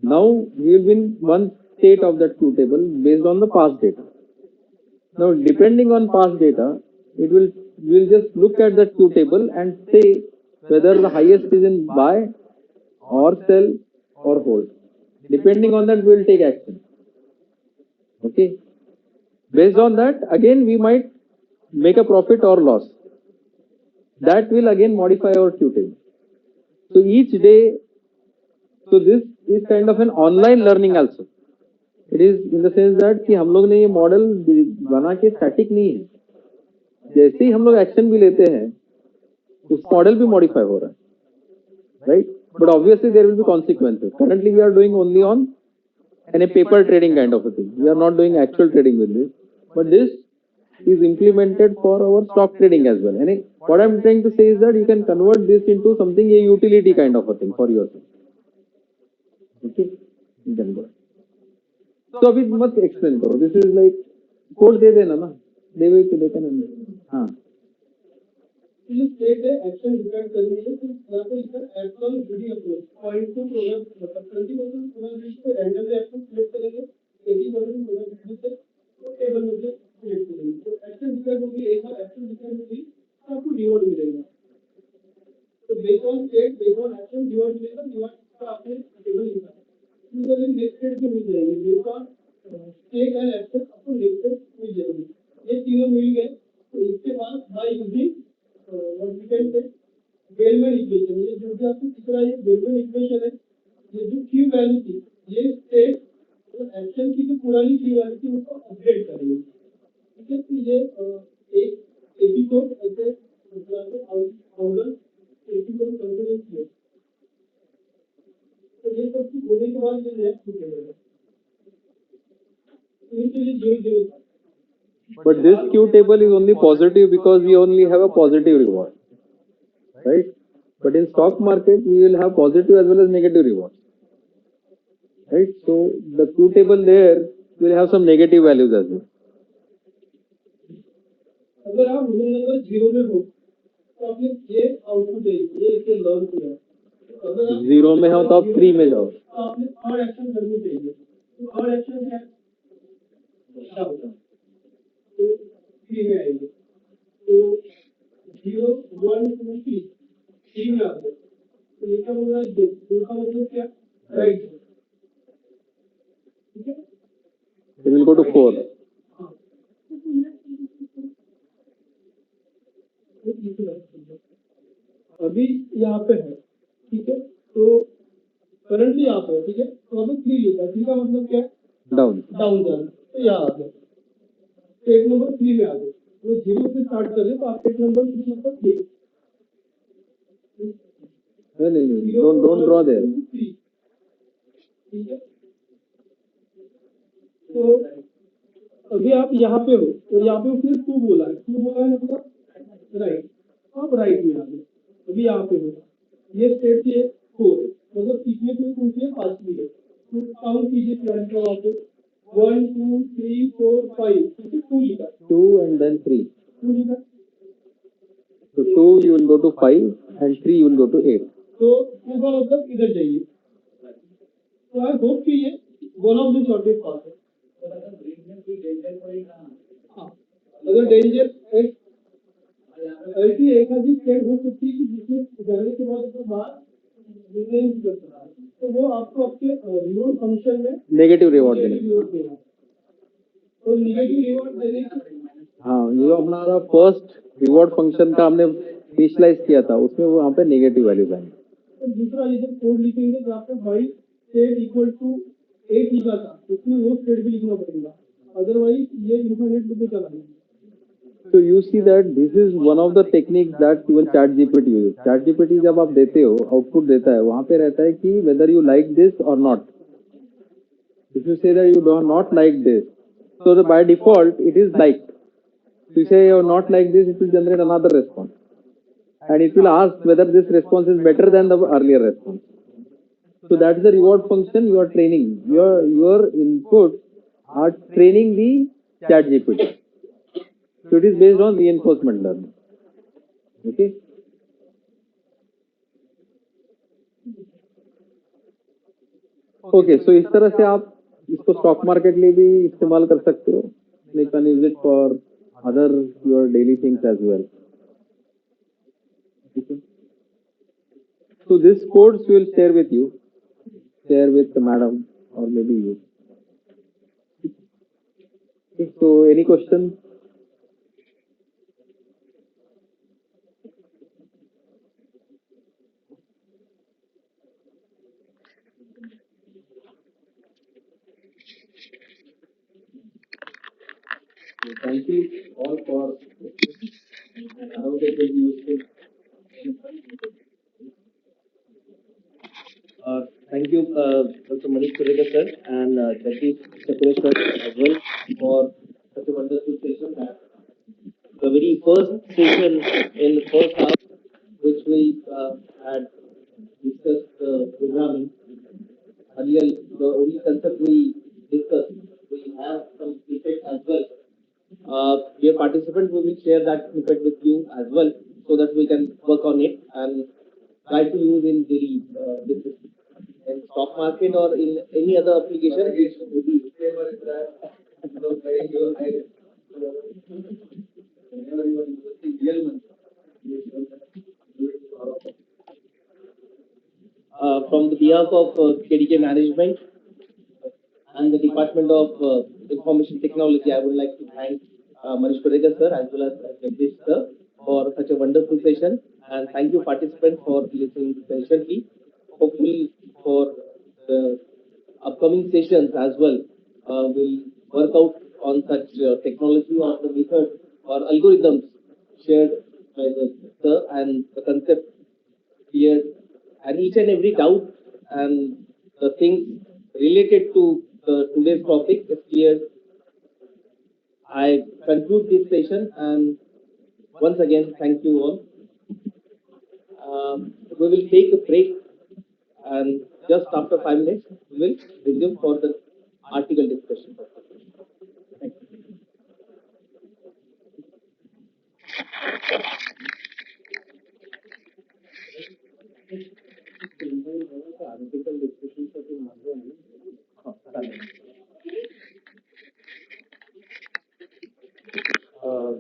now we will win one state of that Q table based on the past data now depending on past data it will just look at that Q table and say whether the highest is in buy or sell or hold. Depending on that, we will take action. Okay. Based on that, again we might make a profit or loss. That will again modify our Q table. So each day, so this is kind of an online learning also. It is in the sense that कि हम लोग ने ये model बना के static नहीं है जैसे ही हम लोग एक्शन भी लेते हैं उस मॉडल भी मॉडिफाई हो रहा है right but obviously there will be consequences currently we are doing only on an a paper trading kind of a thing we are not doing actual trading with this but this is implemented for our stock trading as well and what I'm trying to say is that you can convert this into something a utility kind of a thing for yourself Okay, you can go. तो अभी मत explain करो, this is like code दे देना ना, देवे कि देते ना. हाँ, ये स्टेट है एक्शन डिपेंड करने के लिए यहाँ पे इसका एक्शन विधि अप्रोच पॉइंट टू प्रोग्राम मतलब 20% प्रोग्राम लिस्ट पे रैंडमली एक्शन सिलेक्ट करेंगे, 80% प्रोग्राम लिस्ट से तो टेबल में से सिलेक्ट करेंगे. तो एक्शन डिपेंड होगी, एक बार एक्शन डिपेंड होगी तो आपको रिवॉर्ड मिलेगा. तो based on state based on action reward मिलेगा, रिवॉर्ड का आपने टेबल लिखा है. यूजुअली नेक्स्ट स्टेट भी मिल जाएगी based on state and action आपको नेक्स्ट स्टेट मिल जाएगी. ये तीनों मिल गए तो इसके बाद by using what we can say Bayesian equation. ये जो भी आपको दिख रहा है ये Bayesian equation है. ये जो Q वैल्यू थी ये स्टेट तो एक्शन की जो पुरानी Q वैल्यू थी उसको अपडेट करेंगे. ठीक है, तो ये एक एपिसोड ऐसे मतलब आउटलाइन एपिसोड कंपोनेंट है. तो ये सब कुछ होने के बाद ये नेक्स्ट होगा. तो इसके लिए जो जो but this Q table is only positive because we only have a positive reward, right? But in stock market we will have positive as well as negative reward, right? So the Q table there will have some negative values as well. अगर आप rule number 0 में हो तो आपने ये output है ये इसे लर्न किया. अगर आप 0 में हो तो आप 3 में जाओ. तो आपने थर्ड एक्शन करनी चाहिए. तो थर्ड एक्शन क्या है, क्या होता है, तो 3 में आएंगे. तो 0 1 2 3 में आ गए. तो ये क्या बोल रहा है, दो का मतलब क्या, राइट. ठीक है, It will go to 4. अभी यहाँ पे है. ठीक है, तो करंटली यहाँ पे है. ठीक है, तो अभी 3 लिखा है. 3 का मतलब क्या है, डाउन. डाउन जाना. तो यहाँ आ गया स्टेट नंबर 3 में आ गए. वो 0 से स्टार्ट कर रहे तो आप स्टेट नंबर 3 मतलब 3. नहीं, don't draw there. ठीक है, तो अभी आप यहाँ पे हो और यहाँ पे उसने 2 बोला है. 2 बोला है मतलब राइट. आप राइट में आ गए. अभी यहाँ पे हो ये स्टेट है 4 मतलब सीखने को पूछिए 5 है. तो काउंट कीजिए प्लान का वहाँ पे 1 2 3 4 5 2 लिखा. 2 and then 3. 2 लिखा. So 2 you will go to 5 and 3 you will go to 8. तो 2 का मतलब इधर जाइए. तो आई होप कि ये one of the shortest path है. हाँ, अगर डेंजर ऐसी एक आधी स्टेट हो सकती है कि जिसमें जाने के बाद उसके बाद निर्णय नहीं कर सकता, तो वो आपको आपके रिवॉर्ड फंक्शन में नेगेटिव रिवॉर्ड देना. तो नेगेटिव रिवॉर्ड देने हाँ, जो अपना फर्स्ट रिवॉर्ड फंक्शन का हमने इनिशियलाइज किया था उसमें वो वहाँ पे नेगेटिव वैल्यूज आएंगे. तो दूसरा ये जब कोड लिखेंगे जहाँ पे y स्टेट इक्वल टू 8 लिखा था उसमें वो स्टेट भी लिखना पड़ेगा, अदरवाइज ये इनफाइनाइट लूप में चला जाएगा. So you see that this is one of the techniques that even ChatGPT uses. ChatGPT जब आप देते हो आउटपुट देता है वहाँ पे रहता है कि whether you like this or not. If you say that you do not like this, so by default it is liked. If you say you not like this, it will generate another response, and it will ask whether this response is better than the earlier response. So that's the reward function you are training. Your inputs are training the ChatGPT. So it is based on reinforcement learning. Okay. Okay, so इस तरह से आप इसको stock market लिए भी इस्तेमाल कर सकते हो. You can use it for other your daily things as well. Okay. So this codes we will share with you, share with the madam or maybe you. Okay, so any questions? Thank you all for how they will be useful. Thank you, Dr.Manish Kurhekar sir and K.D.K sir as well for such a wonderful session. The very first session in the first half, which we had discussed programming. earlier, the only concept we discussed, we have some snippets as well. Dear participant, we will share that snippet with you as well so that we can work on it and try to use in daily business in stock market or in any other application which may be from the behalf of K.D.K management and the Department of Information Technology, I would like to thank Manish Kurhekar sir as well as Jagdish sir for such a wonderful session. And thank you participants for listening patiently. Hopefully for the upcoming sessions as well, we'll work out on such technology or the method or algorithms shared by the sir and the concept clear and each and every doubt and the things related to the today's topic is clear. I conclude this session and once again thank you all. We will take a break and just after 5 minutes we will resume for the article discussion. Thank you. Uh,